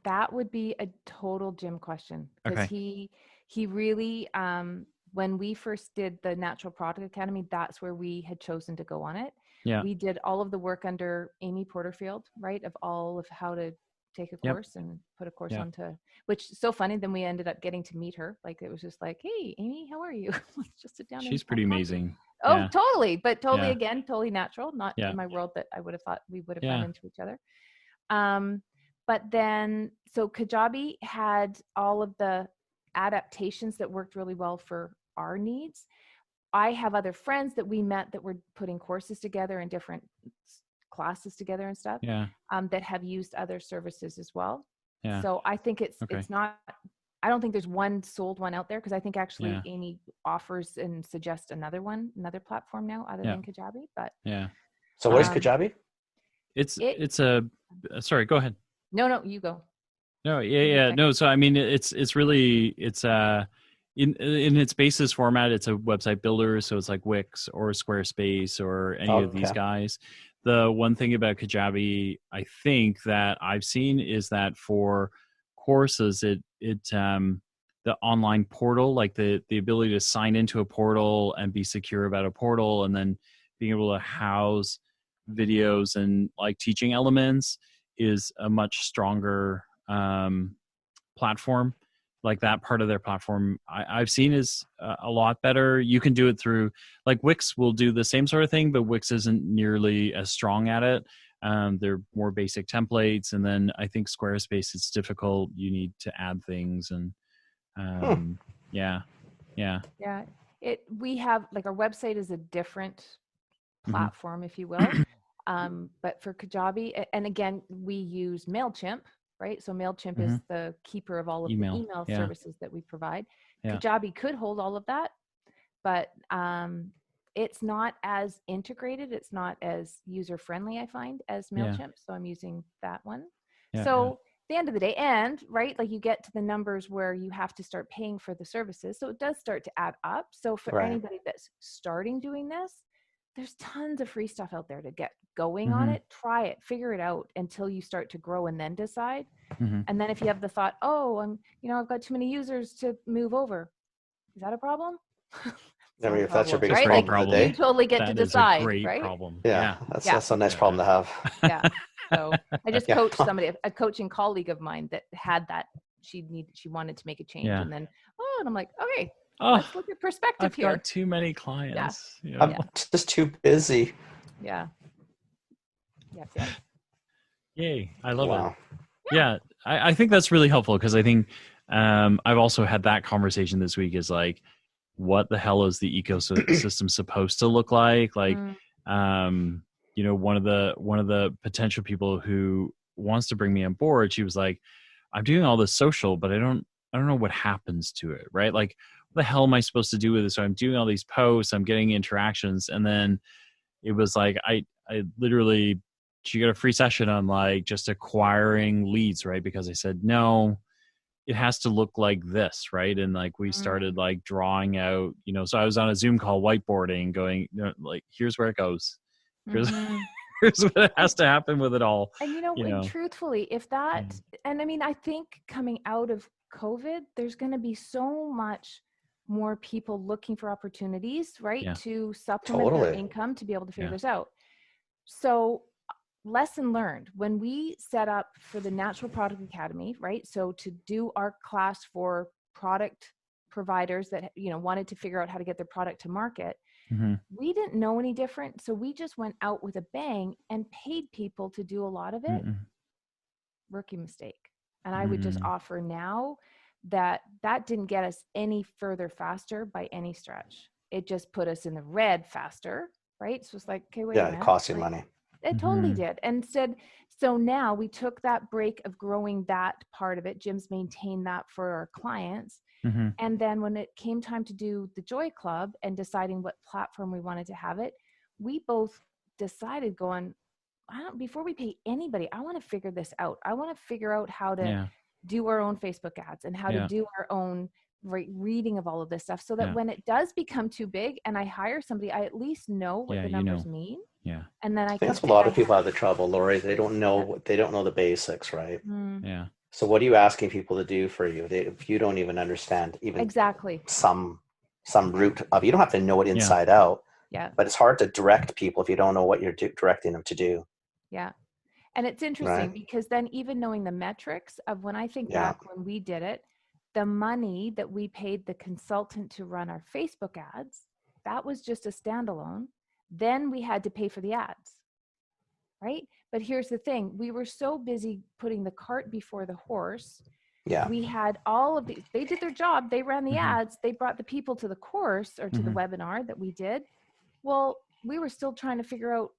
That would be a total Jim question, because Okay. he really, when we first did the Natural Product Academy, that's where we had chosen to go on it. Yeah. We did all of the work under Amy Porterfield, right, of all of how to take a course and put a course onto, which is so funny. Then we ended up getting to meet her. Like, it was just like, hey, Amy, how are you? Let's just sit down. She's pretty amazing. Oh, totally. But totally, Yeah. again, totally natural. Not in my world that I would have thought we would have run into each other. But then, so Kajabi had all of the adaptations that worked really well for our needs. I have other friends that we met that were putting courses together and different classes together and stuff, that have used other services as well. Yeah. So I think it's not, I don't think there's one sold one out there, because I think actually Amy offers and suggests another platform now other than Kajabi. But so what is Kajabi? It's a sorry, go ahead. No, you go. No, no. So I mean, it's really in its basis format, it's a website builder. So it's like Wix or Squarespace or any of these guys. The one thing about Kajabi, I think, that I've seen is that for courses, the online portal, like the ability to sign into a portal and be secure about a portal, and then being able to house videos and like teaching elements, is a much stronger platform. Like that part of their platform I've seen is a lot better. You can do it through, like Wix will do the same sort of thing, but Wix isn't nearly as strong at it. They're more basic templates. And then I think Squarespace, it's difficult. You need to add things and we have, like, our website is a different platform, if you will. But for Kajabi, and again, we use MailChimp, right? So MailChimp is the keeper of all of the email services that we provide. Kajabi could hold all of that, but it's not as integrated. It's not as user-friendly, I find, as MailChimp. So I'm using that one. At the end of the day, and right, like, you get to the numbers where you have to start paying for the services. So it does start to add up. So for anybody that's starting doing this, there's tons of free stuff out there to get going on it. Try it, figure it out until you start to grow, and then decide. And then if you have the thought, I've got too many users to move over, is that a problem? I mean, if that's your biggest right? problem, like, you totally get to decide, is a great right? problem. That's a nice problem to have. So I just coached somebody, a coaching colleague of mine that had that. She wanted to make a change, and then and I'm like, okay, let's look at perspective here. I've got too many clients. I'm just too busy. Yep. Yay, I love it. I think that's really helpful, because I think I've also had that conversation this week, is like, what the hell is the ecosystem supposed to look like? Like, one of the potential people who wants to bring me on board, she was like, I'm doing all this social, but I don't know what happens to it, right? Like, what the hell am I supposed to do with this? So I'm doing all these posts, I'm getting interactions, and then it was like, I literally, she got a free session on like just acquiring leads, right? Because I said, no, it has to look like this, right? And like, we started like drawing out, so I was on a Zoom call whiteboarding, going, like, here's where it goes. Here's what has to happen with it all. And truthfully, if that, and I mean, I think coming out of COVID, there's going to be so much more people looking for opportunities, right? To supplement their income, to be able to figure this out. So, lesson learned, when we set up for the Natural Product Academy, right? So to do our class for product providers that, wanted to figure out how to get their product to market, we didn't know any different. So we just went out with a bang and paid people to do a lot of it. Rookie mistake. And I would just offer now that didn't get us any further faster by any stretch. It just put us in the red faster, right? So it's like, okay, wait a minute. It costs you money. It totally Mhm. did. And said, so now we took that break of growing that part of it. Jim's maintained that for our clients. Mhm. And then when it came time to do the Joy Club and deciding what platform we wanted to have it, we both decided going, before we pay anybody, I want to figure this out. I want to figure out how to Yeah. do our own Facebook ads and how to Yeah. do our own reading of all of this stuff, so that Yeah. when it does become too big and I hire somebody, I at least know what Yeah, the you numbers know. mean. Yeah. And then I think that's what a lot of people have the trouble, Laurie. They don't know the basics, right? Yeah. So what are you asking people to do for you if you don't even understand even Exactly. some root of? You don't have to know it inside out. Yeah. But it's hard to direct people if you don't know what you're directing them to do. Yeah. And it's interesting because then even knowing the metrics of, when I think back when we did it, the money that we paid the consultant to run our Facebook ads, that was just a standalone. Then we had to pay for the ads, right? But here's the thing. We were so busy putting the cart before the horse. Yeah. We had all of these, they did their job. They ran the ads. They brought the people to the course or to the webinar that we did. Well, we were still trying to figure out,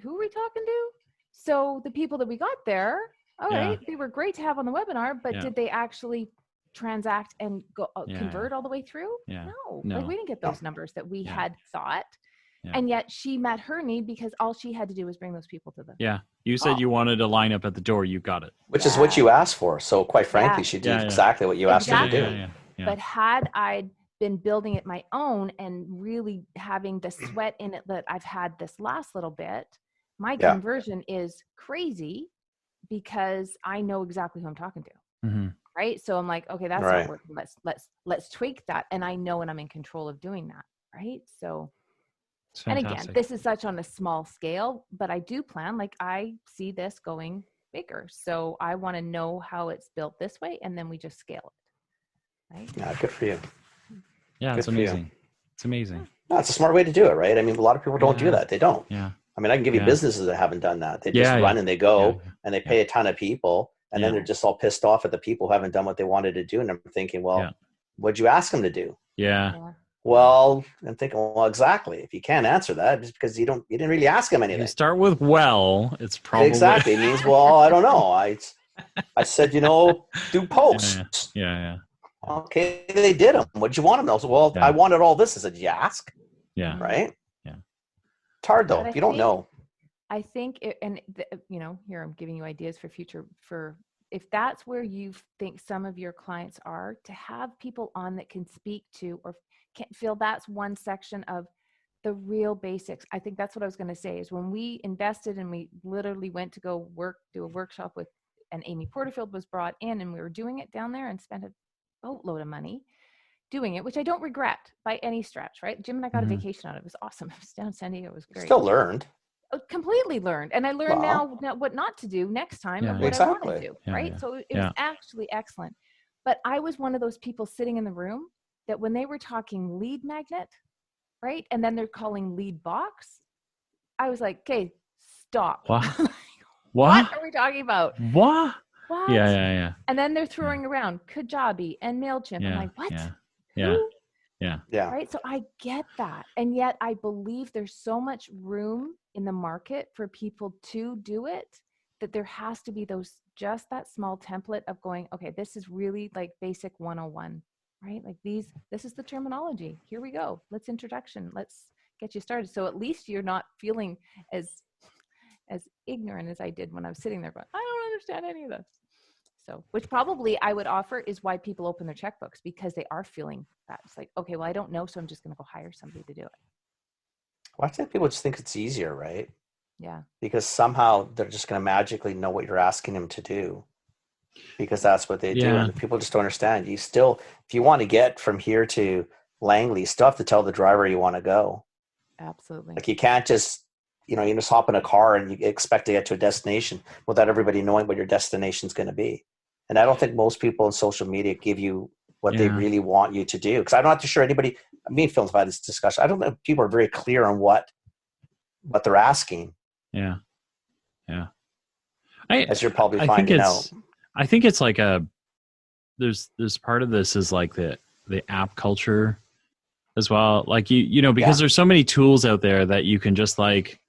who are we talking to? So the people that we got there, all right, they were great to have on the webinar, but did they actually transact and go convert all the way through? Yeah. No. No. Like, we didn't get those numbers that we had thought. Yeah. And yet she met her need because all she had to do was bring those people to the You said you wanted a lineup at the door. You got it. Which is what you asked for. So quite frankly, she did exactly what you asked her to do. But had I been building it my own and really having the sweat in it that I've had this last little bit, my conversion is crazy because I know exactly who I'm talking to. Right. So I'm like, okay, that's not working. Let's tweak that. And I know, and I'm in control of doing that. Right. So, and again, this is such on a small scale, but I do plan, like, I see this going bigger. So I want to know how it's built this way. And then we just scale it. Right. Yeah. Good for you. Yeah. It's amazing. It's amazing. No, it's a smart way to do it, right? I mean, a lot of people don't do that. They don't. Yeah. I mean, I can give you businesses that haven't done that. They just run and they go and they pay a ton of people, and then they're just all pissed off at the people who haven't done what they wanted to do. And I'm thinking, well, what'd you ask them to do? Yeah. Well, I'm thinking, well, exactly. If you can't answer that, it's because you didn't really ask them anything. You start with it's probably exactly. It means, well, I don't know. I said, do posts. Yeah. Okay, they did them. What'd you want them to? So, well, I wanted all this. I said, you ask? Yeah. Right? Yeah. It's hard though. If you don't know. I think, here I'm giving you ideas for future, if that's where you think some of your clients are, to have people on that can speak to or can feel that's one section of the real basics. I think that's what I was going to say is when we invested and we literally went to go do a workshop with, and Amy Porterfield was brought in, and we were doing it down there and spent a boatload of money doing it, which I don't regret by any stretch, right? Jim and I got a vacation on it. It was awesome. I was down in San Diego. It was great. Still learned. Completely learned. And I learned now what not to do next time and what I want to do, right? So it was actually excellent. But I was one of those people sitting in the room that when they were talking lead magnet, right? And then they're calling lead box. I was like, okay, stop. What? What are we talking about? What? Yeah. And then they're throwing around Kajabi and MailChimp. I'm like, what? Yeah. Right. So I get that. And yet I believe there's so much room in the market for people to do it that there has to be just that small template of going, okay, this is really like basic 101, right? Like this is the terminology. Here we go. Let's introduction. Let's get you started. So at least you're not feeling as ignorant as I did when I was sitting there going, I don't understand any of this. So, which probably I would offer is why people open their checkbooks, because they are feeling that. It's like, okay, well, I don't know, so I'm just going to go hire somebody to do it. Well, I think people just think it's easier, right? Yeah. Because somehow they're just going to magically know what you're asking them to do, because that's what they do. And people just don't understand. You still, if you want to get from here to Langley, you still have to tell the driver you want to go. Absolutely. Like you can't just, you just hop in a car and you expect to get to a destination without everybody knowing what your destination is going to be. And I don't think most people on social media give you what they really want you to do. Because I'm not too sure anybody, me and Phil's had this discussion. I don't think people are very clear on what they're asking. Yeah. As you're probably finding out. I think it's like there's part of this is like the app culture as well. Like, because there's so many tools out there that you can just like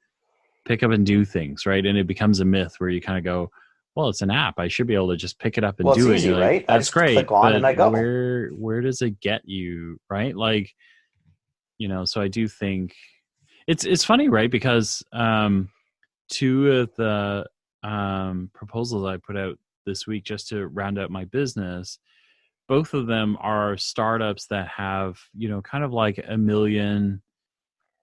pick up and do things, right? And it becomes a myth where you kind of go, well, it's an app. I should be able to just pick it up and do it's it. easy, right? That's I just great. click on and I go. Where does it get you, right? Like, so I do think it's funny, right? Because two of the proposals I put out this week just to round out my business, both of them are startups that have, kind of like $1.5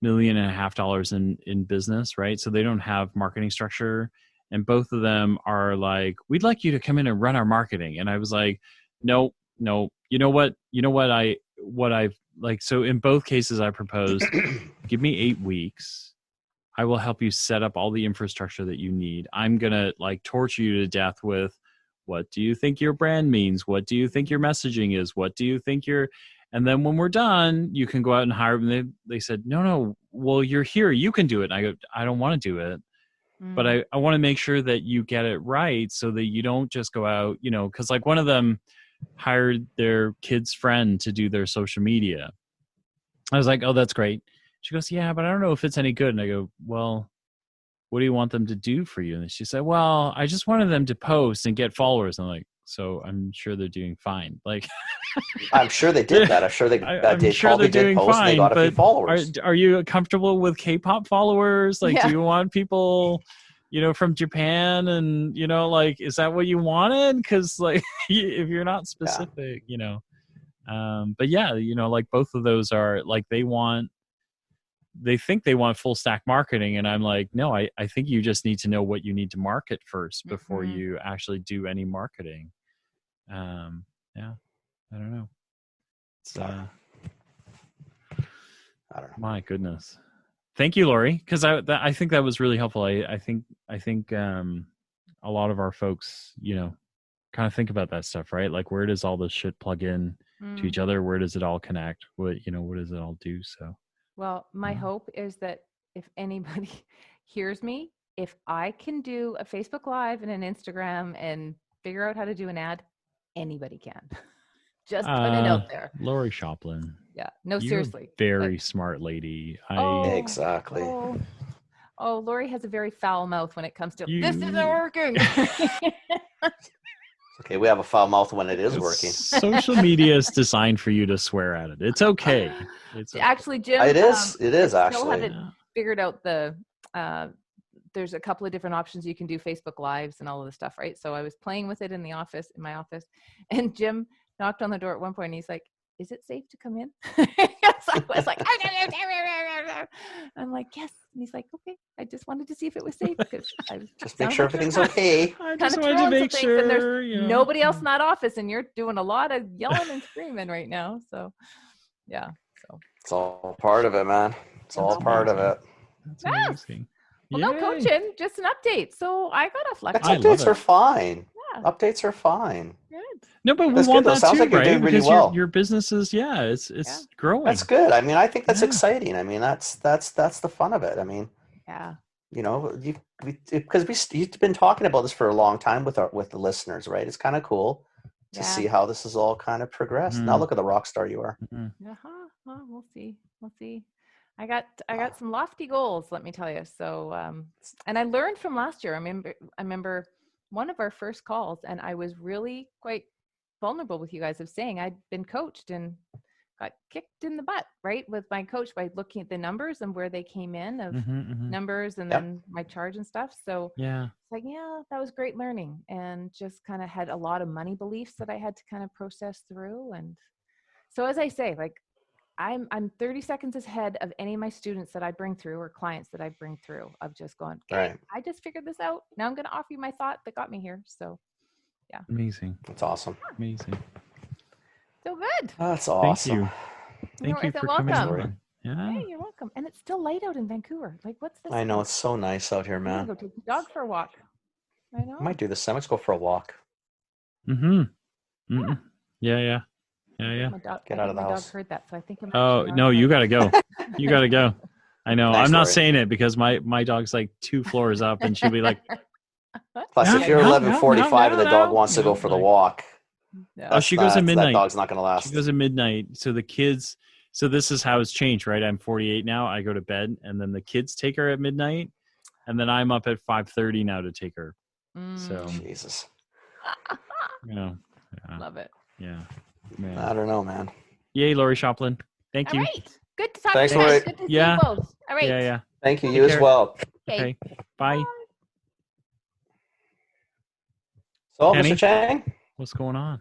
million in business, right? So they don't have marketing structure. And both of them are like, we'd like you to come in and run our marketing. And I was like, no. You know what I've like, so in both cases I proposed, give me 8 weeks. I will help you set up all the infrastructure that you need. I'm going to like torture you to death with, what do you think your brand means? What do you think your messaging is? What do you think and then when we're done, you can go out and hire them. They said, no, well, you're here. You can do it. And I go, I don't want to do it. But I want to make sure that you get it right so that you don't just go out, because like one of them hired their kid's friend to do their social media. I was like, oh, that's great. She goes, yeah, but I don't know if it's any good. And I go, well, what do you want them to do for you? And she said, well, I just wanted them to post and get followers. I'm like, so I'm sure they're doing fine. Like, I'm sure they did that. I'm sure they probably did post and they got a few followers. Are you comfortable with K-pop followers? Like, do you want people, from Japan and, like, is that what you wanted? Because like, if you're not specific, but yeah, like both of those are like, they think they want full stack marketing. And I'm like, no, I think you just need to know what you need to market first before you actually do any marketing. I don't know. It's, I don't know. My goodness. Thank you, Laurie. Cause I think that was really helpful. I think a lot of our folks, kind of think about that stuff, right? Like, where does all this shit plug in to each other? Where does it all connect? What does it all do? So, well, my hope is that if anybody hears me, if I can do a Facebook Live and an Instagram and figure out how to do an ad, anybody can. Just put it out there. Laurie Shoplin. Yeah. No, You're seriously. A very smart lady. Exactly. Oh, Laurie has a very foul mouth when it comes to this isn't working. Okay, we have a foul mouth when it is working. Social media is designed for you to swear at it. It's okay. Actually, Jim. It is I actually. still haven't figured out there's a couple of different options you can do Facebook Lives and all of the stuff, right? So I was playing with it in my office, and Jim knocked on the door at one point and he's like, is it safe to come in? So I was like, I'm like, yes. And he's like, okay. I just wanted to see if it was safe because I was just make sure everything's okay. I just wanted to make sure. And there's nobody else in that office, and you're doing a lot of yelling and screaming right now. So, yeah. So it's all part of it, man. It's all part of it. That's amazing. Well, no coaching, just an update. So I got a flex. Updates are fine. Yeah. Updates are fine. Good. No, but we That's want good, that sounds too, like you're right? doing really because well. Your business is, it's growing. That's good. I mean, I think that's exciting. I mean, that's the fun of it. I mean, because you've been talking about this for a long time with the listeners, right? It's kind of cool to see how this is all kind of progressed. Now look at the rock star you are. Well, we'll see. I got some lofty goals, let me tell you. So, and I learned from last year. I remember one of our first calls, and I was really quite vulnerable with you guys of saying I'd been coached and got kicked in the butt, right? With my coach by looking at the numbers and where they came in of numbers and then my charge and stuff. So it's like, that was great learning, and just kind of had a lot of money beliefs that I had to kind of process through. And so, as I say, like, I'm 30 seconds ahead of any of my students that I bring through or clients that I bring through of just going, okay, I just figured this out. Now I'm going to offer you my thought that got me here. So, yeah. Amazing. That's awesome. Amazing. So good. That's awesome. Thank you for coming over. Yeah. Hey, you're welcome. And it's still light out in Vancouver. Like, what's this? I know, it's so nice out here, man. I'm going to go take the dog for a walk. I know. I might do this. Let's go for a walk. Yeah. Get out of the house. My dog heard that, so I think. No, you gotta go. You gotta go. I know. I'm not saying it because my dog's like 2 floors up, and she'll be like. Plus, if you're 11:45 and the dog wants to go for the walk, she goes at midnight. That dog's not gonna last. She goes at midnight. So the kids. So this is how it's changed, right? I'm 48 now. I go to bed, and then the kids take her at midnight, and then I'm up at 5:30 now to take her. So Jesus. you know, yeah, Love it. yeah, man. I don't know, man. Yay, Laurie Shoplin. Thank All you. right. Good to talk Thanks, to you guys. Laurie. Good to see Yeah. you both. All right. Yeah. Thank you. Take You as care. well. Okay. Bye. So, Kenny? Mr. Chang? What's going on?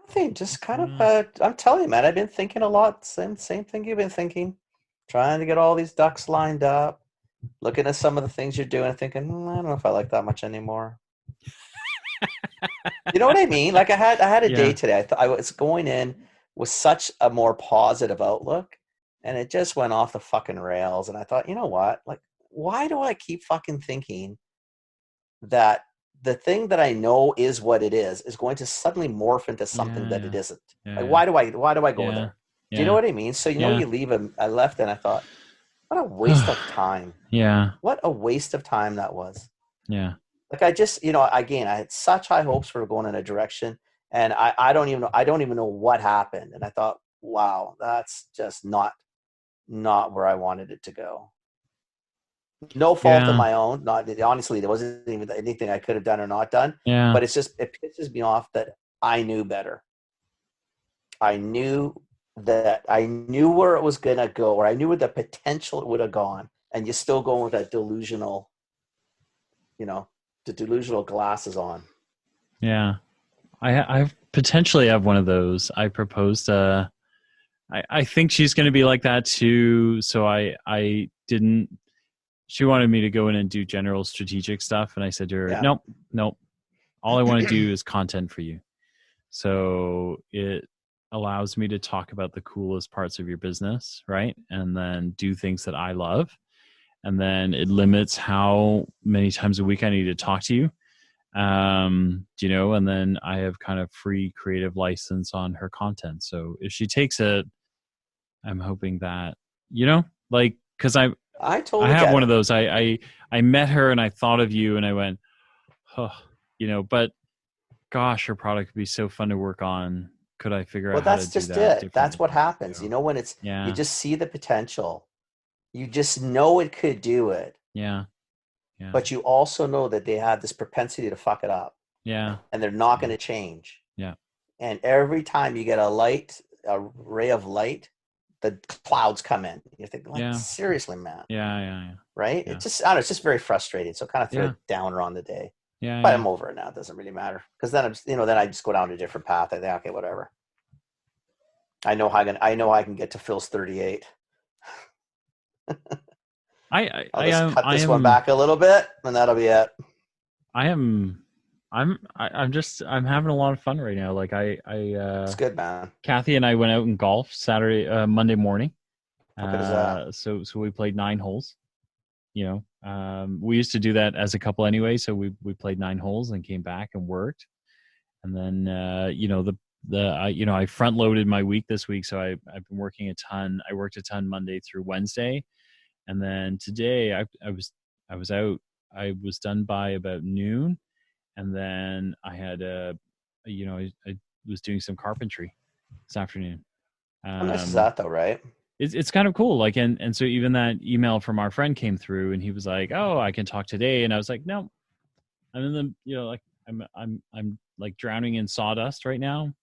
Nothing. Just kind going of, I'm telling you, man, I've been thinking a lot. Same thing you've been thinking. Trying to get all these ducks lined up. Looking at some of the things you're doing and thinking, I don't know if I like that much anymore. You know what I mean? Like I had a day today. I thought I was going in with such a more positive outlook, and it just went off the fucking rails. And I thought, you know what? Like, why do I keep fucking thinking that the thing that I know is what it is going to suddenly morph into something that it isn't? Like, why do I go there? Do you know what I mean? So you leave I left, and I thought, what a waste of time. Yeah. What a waste of time that was. Yeah. Like I just, again, I had such high hopes for going in a direction, and I don't even know what happened. And I thought, wow, that's just not where I wanted it to go. No fault of my own. Honestly, there wasn't even anything I could have done or not done. Yeah. But it pisses me off that I knew better. I knew where it was gonna go, or I knew where the potential would have gone, and you're still going with that delusional, the delusional glasses on. Yeah. I potentially have one of those. I proposed I think she's going to be like that too. So I didn't. She wanted me to go in and do general strategic stuff, and I said to her, nope. All I want to do is content for you. So it allows me to talk about the coolest parts of your business, right? And then do things that I love. And then it limits how many times a week I need to talk to you. And then I have kind of free creative license on her content. So if she takes it, I'm hoping that, cause I have one of those, I met her and I thought of you and I went, but gosh, her product would be so fun to work on. Could I figure out how to do that? Well, that's just it. That's what happens. When it's, you just see the potential. You just know it could do it. Yeah. But you also know that they have this propensity to fuck it up. Yeah. And they're not going to change. Yeah. And every time you get a ray of light, the clouds come in. You're thinking, seriously, man. Yeah. Right? Yeah. It's just, I don't know, it's just very frustrating. So kind of threw a downer on the day. Yeah. But I'm over it now. It doesn't really matter. Because then then I just go down a different path. I think, okay, whatever. I know I can get to Phil's 38. I'll just cut this one back a little bit, and that'll be it. I'm having a lot of fun right now. Like it's good, man. Kathy and I went out and golf Monday morning. How good is that? So we played 9 holes. We used to do that as a couple anyway. So we played 9 holes and came back and worked, and then I front loaded my week this week. So I've been working a ton. I worked a ton Monday through Wednesday. And then today I was out. I was done by about noon, and then I had I was doing some carpentry this afternoon. How nice is that, though, right? It's kind of cool. Like, and so even that email from our friend came through, and he was like, "Oh, I can talk today," and I was like, "No, I'm in the I'm like drowning in sawdust right now.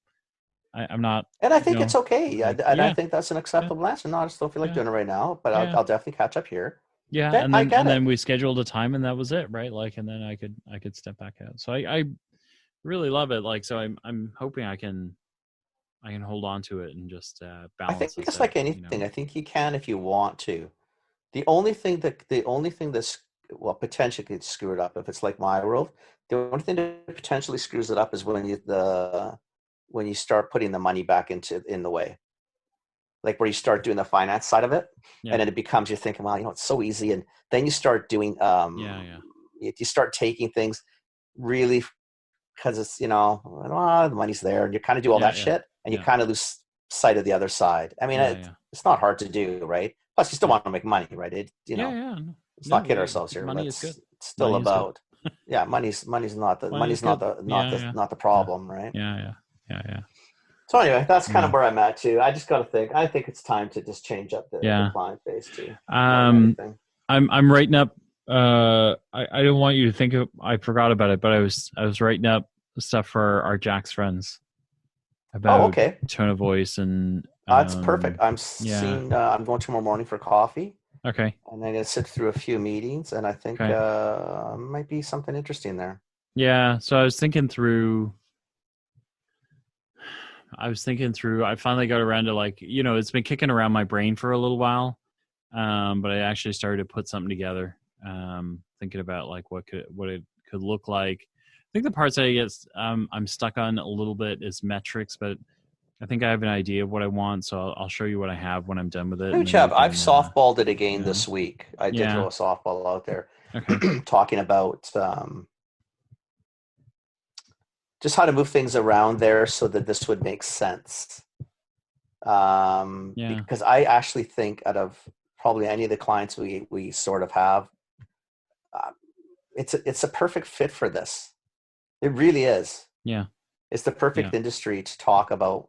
I'm not." And I think it's okay. I think that's an acceptable answer. No, I just don't feel like doing it right now, but I'll definitely catch up here. Yeah, and then we scheduled a time, and that was it, right? Like, and then I could step back out. So I really love it. Like, so I'm hoping I can hold on to it and just balance. I think it's like anything. I think you can if you want to. The only thing that's potentially could screw it up if it's like my world. The only thing that potentially screws it up is when you start putting the money back in the way, like where you start doing the finance side of it, and then it becomes, you're thinking, well, it's so easy, and then you start doing you start taking things really because it's the money's there, and you kind of do all that shit, and you kind of lose sight of the other side. I mean, it's not hard to do, right? Plus, you still want to make money, right? Let's not kid ourselves here. Money is good. It's still about money's not the problem, right? Yeah. So anyway, that's kind of where I'm at too. I just got to think. I think it's time to just change up the client base too. I'm writing up I don't want you to think I forgot about it, but I was writing up stuff for our Jack's friends about okay. tone of voice and That's perfect. I'm yeah. seeing. I'm going tomorrow morning for coffee, Okay. and I'm gonna sit through a few meetings, and I think Okay. might be something interesting there. Yeah. So I was thinking through. I finally got around to it's been kicking around my brain for a little while, but I actually started to put something together. Thinking about what it could look like. I think the parts that I get I'm stuck on a little bit is metrics, but I think I have an idea of what I want, so I'll show you what I have when I'm done with it. I've softballed it again this week. I did throw a softball out there, talking about just how to move things around there so that this would make sense. Because I actually think out of probably any of the clients we sort of have, it's a perfect fit for this. It really is. Yeah. It's the perfect industry to talk about.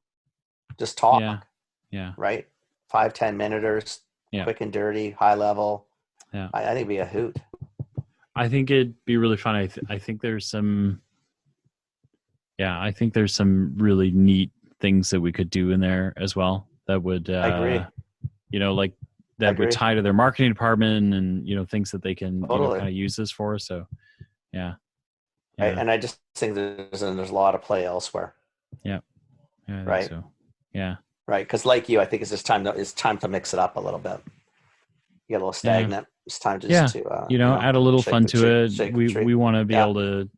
Just talk. Yeah. Right? 5-10 minuters, quick and dirty, high level. Yeah. I think it'd be a hoot. I think it'd be really fun. I think there's some really neat things that we could do in there as well that would I agree. Would tie to their marketing department and things that they can kind of use this for. So yeah. And I just think there's a lot of play elsewhere. Yeah. I right. think so. Yeah. Right. Because like you, I think it's time to mix it up a little bit. You get a little stagnant. It's time to just add a little fun to it. We want to be able to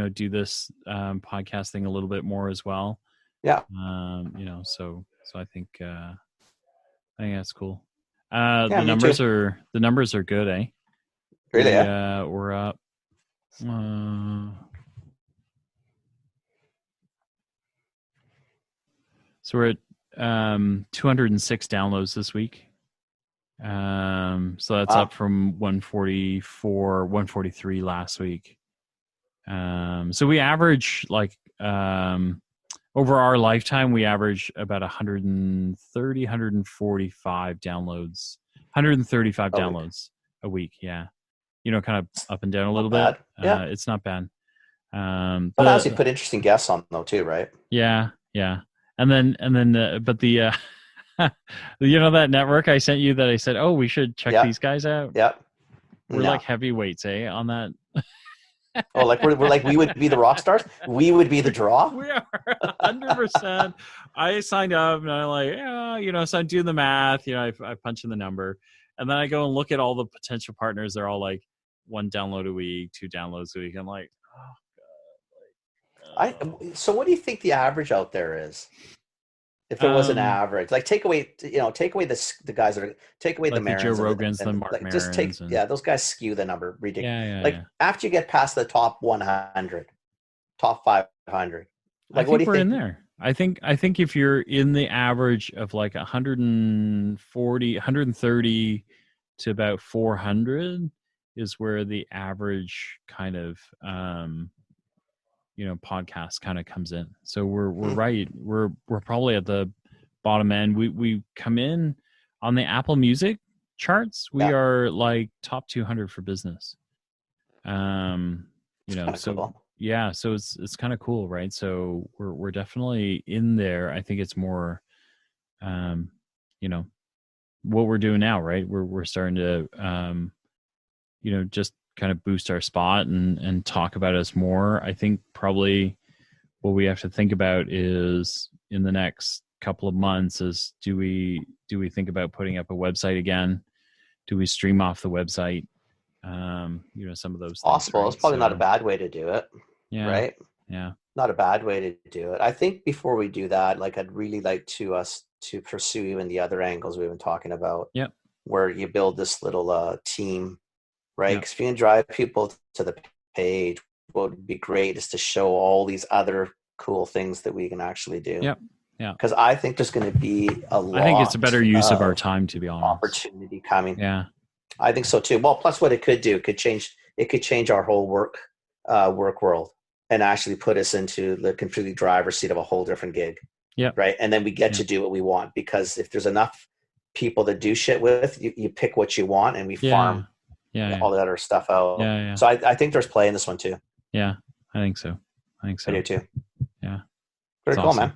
do this podcast thing a little bit more as well. Yeah. So I think that's cool. The numbers are good, eh? Really? We're up. So we're at 206 downloads this week. So that's up from 144, 143 last week. So we average over our lifetime, we average about 130, 145 downloads, 135 downloads a week. Yeah. Kind of up and down a little bit. Yeah. It's not bad. Sometimes you put interesting guests on though too, right? Yeah. Yeah. And then, but the, that network I sent you that I said, we should check these guys out. Yeah. We're like heavyweights, on that. we would be the rock stars. We would be the draw. We are 100%. I signed up and I'm so I do the math, I punch in the number and then I go and look at all the potential partners. They're all like 1 download a week, 2 downloads a week. I'm like, oh God. So what do you think the average out there is? If there was an average, take away the guys that are take away the Marins, Joe Rogans, the Mark Marins, just take those guys skew the number ridiculous. Yeah. After you get past the top 100, top 500, I think we're in there. I think if you're in the average of 140, 130 to about 400 is where the average kind of podcast kind of comes in. So we're right. We're probably at the bottom end. We come in on the Apple Music charts. We are top 200 for business. Cool. Yeah, so it's kind of cool, right? So we're definitely in there. I think it's more, what we're doing now, right? We're starting to, just kind of boost our spot and talk about us more. I think probably what we have to think about is in the next couple of months is do we think about putting up a website again? Do we stream off the website? Some of those possible. Things, right? It's probably not a bad way to do it. Yeah. Right. Yeah. Not a bad way to do it. I think before we do that, I'd really like us to pursue even the other angles we've been talking about. Yeah. Where you build this little team, right? Because if you can drive people to the page, what would be great is to show all these other cool things that we can actually do. Yep. Yeah. Because I think there's going to be a lot. I think it's a better use of our time, to be honest. Opportunity coming. Yeah. I think so too. Well, plus what it could do, it could change our whole work world and actually put us into the completely driver's seat of a whole different gig. Yeah. Right. And then we get to do what we want, because if there's enough people that do shit with you, pick what you want and we farm. all the other stuff out. Yeah. So I think there's play in this one too. Yeah, I think so. I do too. Yeah. Very cool, awesome. man.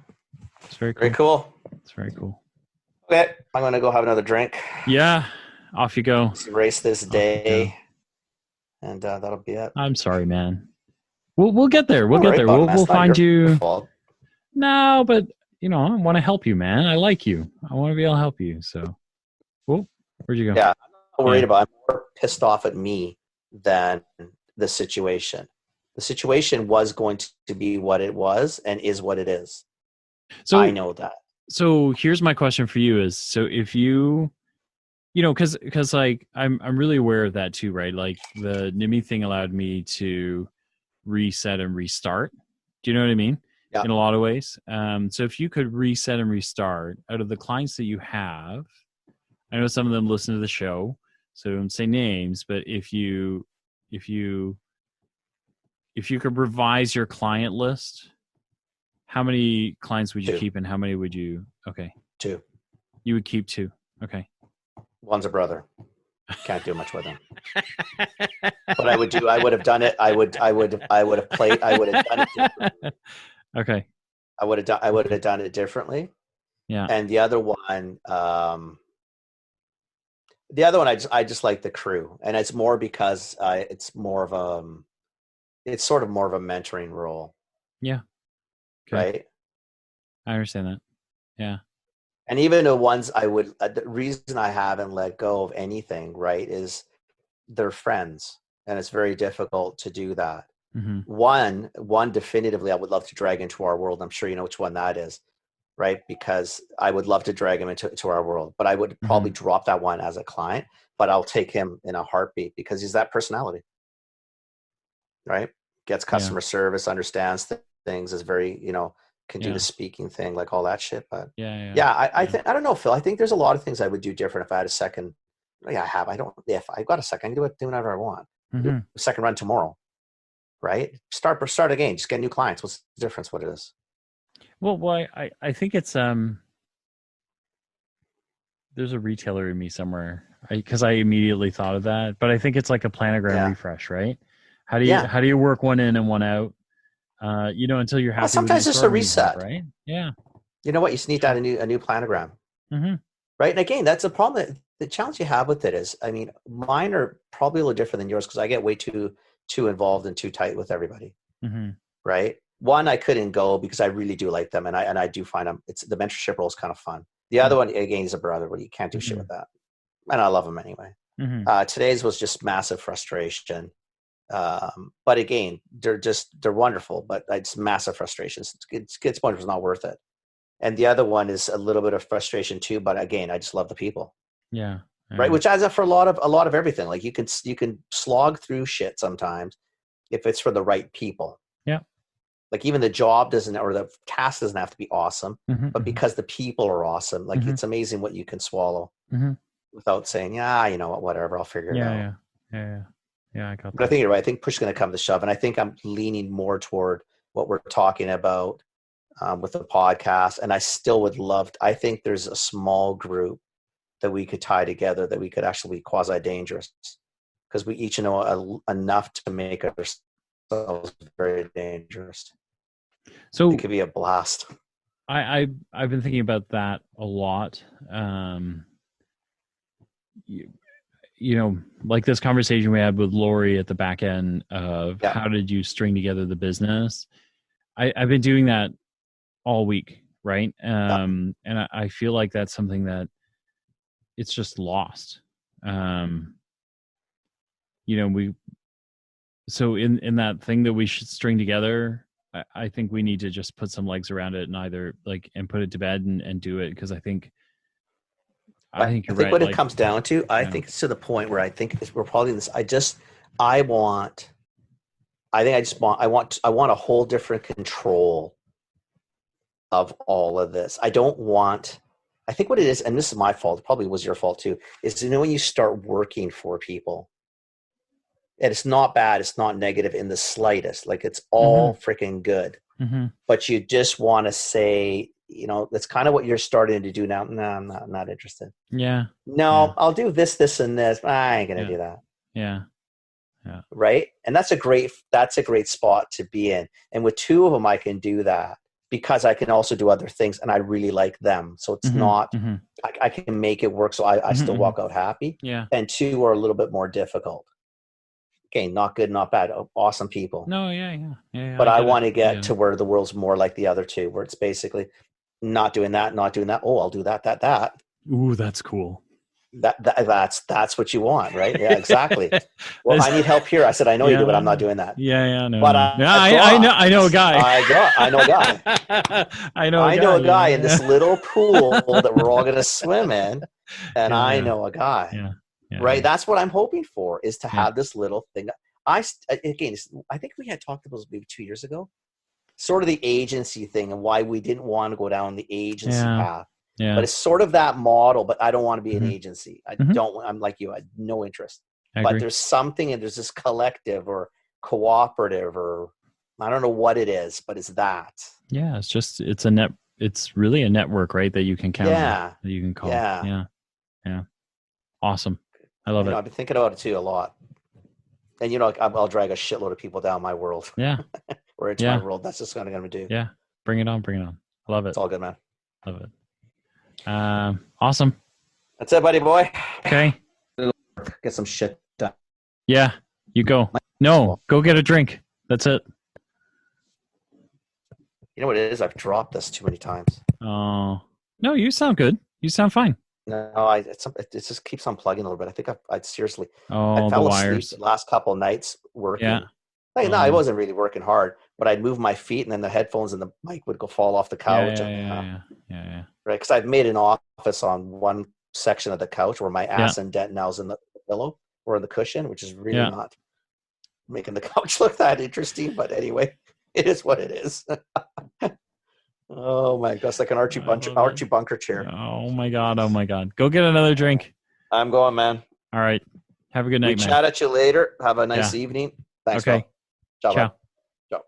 It's very cool. Very cool. It's very cool. Okay, I'm gonna go have another drink. Yeah, off you go. Let's erase this day, and that'll be it. I'm sorry, man. We'll get there. We'll get there. We'll find you. Fault. No, but I want to help you, man. I like you. I want to be able to help you. So, where'd you go? Yeah, I'm not worried about. I'm more pissed off at me than the situation. The situation was going to be what it was and is what it is. So I know that. So here's my question for you: is so if because like I'm really aware of that too, right? Like the Nymi thing allowed me to reset and restart. Do you know what I mean? Yeah. In a lot of ways. So if you could reset and restart out of the clients that you have, I know some of them listen to the show, so don't say names, but if you could revise your client list, how many clients would you 2. keep and how many would you? Okay. 2. You would keep 2. Okay. One's a brother. Can't do much with him. But I would have done it. I would have done it differently. Okay. I would have done it differently. Yeah. And the other one, I just like the crew, and it's more because it's sort of more of a mentoring role. Yeah. Okay. Right. I understand that. Yeah. And even the ones the reason I haven't let go of anything, right, is they're friends, and it's very difficult to do that. Mm-hmm. One definitively I would love to drag into our world. I'm sure you know which one that is, right? Because I would love to drag him into our world, but I would probably drop that one as a client, but I'll take him in a heartbeat because he's that personality, right? Gets customer service, understands things, is very, can do the speaking thing, like all that shit. But I think, I don't know, Phil, I think there's a lot of things I would do different if I had a second. Yeah, if I got a second, I can do whatever I want. Do a second run tomorrow. Right? Start again. Just get new clients. What's the difference? What it is? Well, I think it's there's a retailer in me somewhere because I immediately thought of that, but I think it's like a planogram refresh, right? How do you work one in and one out? Until you're happy. Sometimes with just a reset, right? Yeah. You know what? You just need that a new planogram, right? And again, that's a problem. The challenge you have with it is, I mean, mine are probably a little different than yours because I get way too involved and too tight with everybody, right? One, I couldn't go because I really do like them, and I do find them. It's the mentorship role is kind of fun. The other one, again, is a brother, but you can't do shit with that, and I love him anyway. Today's was just massive frustration, but again, they're wonderful, but it's massive frustrations. It's point was not worth it. And the other one is a little bit of frustration too, but again, I just love the people. Yeah. Right, which adds up for a lot of everything. Like you can slog through shit sometimes if it's for the right people. Yeah. Like even the job or the task doesn't have to be awesome, but because the people are awesome, like it's amazing what you can swallow without saying, whatever, I'll figure it out. Yeah. I got that. But I think you're right. I think push is going to come to shove, and I think I'm leaning more toward what we're talking about with the podcast. And I still would love. I think there's a small group that we could tie together that we could actually be quasi-dangerous because we each know enough to make ourselves very dangerous. So it could be a blast. I've been thinking about that a lot. Like this conversation we had with Laurie at the back end of how did you string together the business? I've been doing that all week, right? And I feel like that's something that it's just lost. So in that thing that we should string together, I think we need to just put some legs around it and put it to bed and do it. Cause I think you're right. What it comes down to, I think it's to the point where I think we're probably in this. I want a whole different control of all of this. I think what it is, and this is my fault, it probably was your fault too, is when you start working for people, and it's not bad, it's not negative in the slightest, like it's all freaking good, but you just want to say, that's kind of what you're starting to do now. No, I'm not interested. Yeah. No, I'll do this, and this. I ain't going to do that. Yeah. Right. And that's a great spot to be in. And with two of them, I can do that because I can also do other things and I really like them. So it's not, I can make it work. So I still walk out happy. Yeah. And two are a little bit more difficult. Okay. Not good, not bad. Awesome people. No. Yeah. But I want to get to where the world's more like the other two, where it's basically not doing that. Oh, I'll do that. Ooh, that's cool. That's what you want, right? Yeah, exactly. Well, I need help here. I said, I know you do, but I'm not doing that. Yeah, no. But I know a guy. I know a guy. I know a guy in this little pool that we're all going to swim in, and I know a guy. Yeah, right? That's what I'm hoping for, is to have this little thing. I think we had talked about this maybe 2 years ago, sort of the agency thing and why we didn't want to go down the agency path. Yeah. But it's sort of that model, but I don't want to be an agency. I'm like you. I have no interest. But there's something, and there's this collective or cooperative, or I don't know what it is, but it's that. Yeah. It's really a network, right? That you can count on, that you can call. Yeah. Awesome. I love it. I've been thinking about it too a lot. And I'll drag a shitload of people down my world. Yeah. Or into my world. That's just what I'm going to do. Yeah. Bring it on. I love it. It's all good, man. Love it. Awesome. That's it, buddy boy. Okay. Get some shit done. Yeah, you go. No, go get a drink. That's it. You know what it is? I've dropped this too many times. Oh, no, you sound good. You sound fine. No, it just keeps unplugging a little bit. I think I'd seriously. Oh, I fell the asleep wires. the last couple of nights working. Yeah. No, I wasn't really working hard, but I'd move my feet, and then the headphones and the mic would go fall off the couch. Yeah. Right, because I've made an office on one section of the couch where my ass indent now's in the pillow or in the cushion, which is really not making the couch look that interesting. But anyway, it is what it is. Oh my gosh, like an Archie Bunker chair. Oh my god. Go get another drink. I'm going, man. All right. Have a good night, man. Chat at you later. Have a nice evening. Thanks. Okay. Ciao. Ciao. Ciao.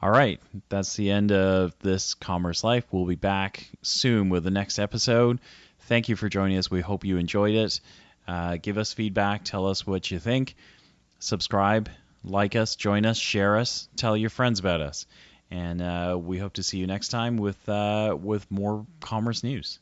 All right. That's the end of this Commerce Life. We'll be back soon with the next episode. Thank you for joining us. We hope you enjoyed it. Give us feedback. Tell us what you think. Subscribe, like us, join us, share us, tell your friends about us. And we hope to see you next time with more commerce news.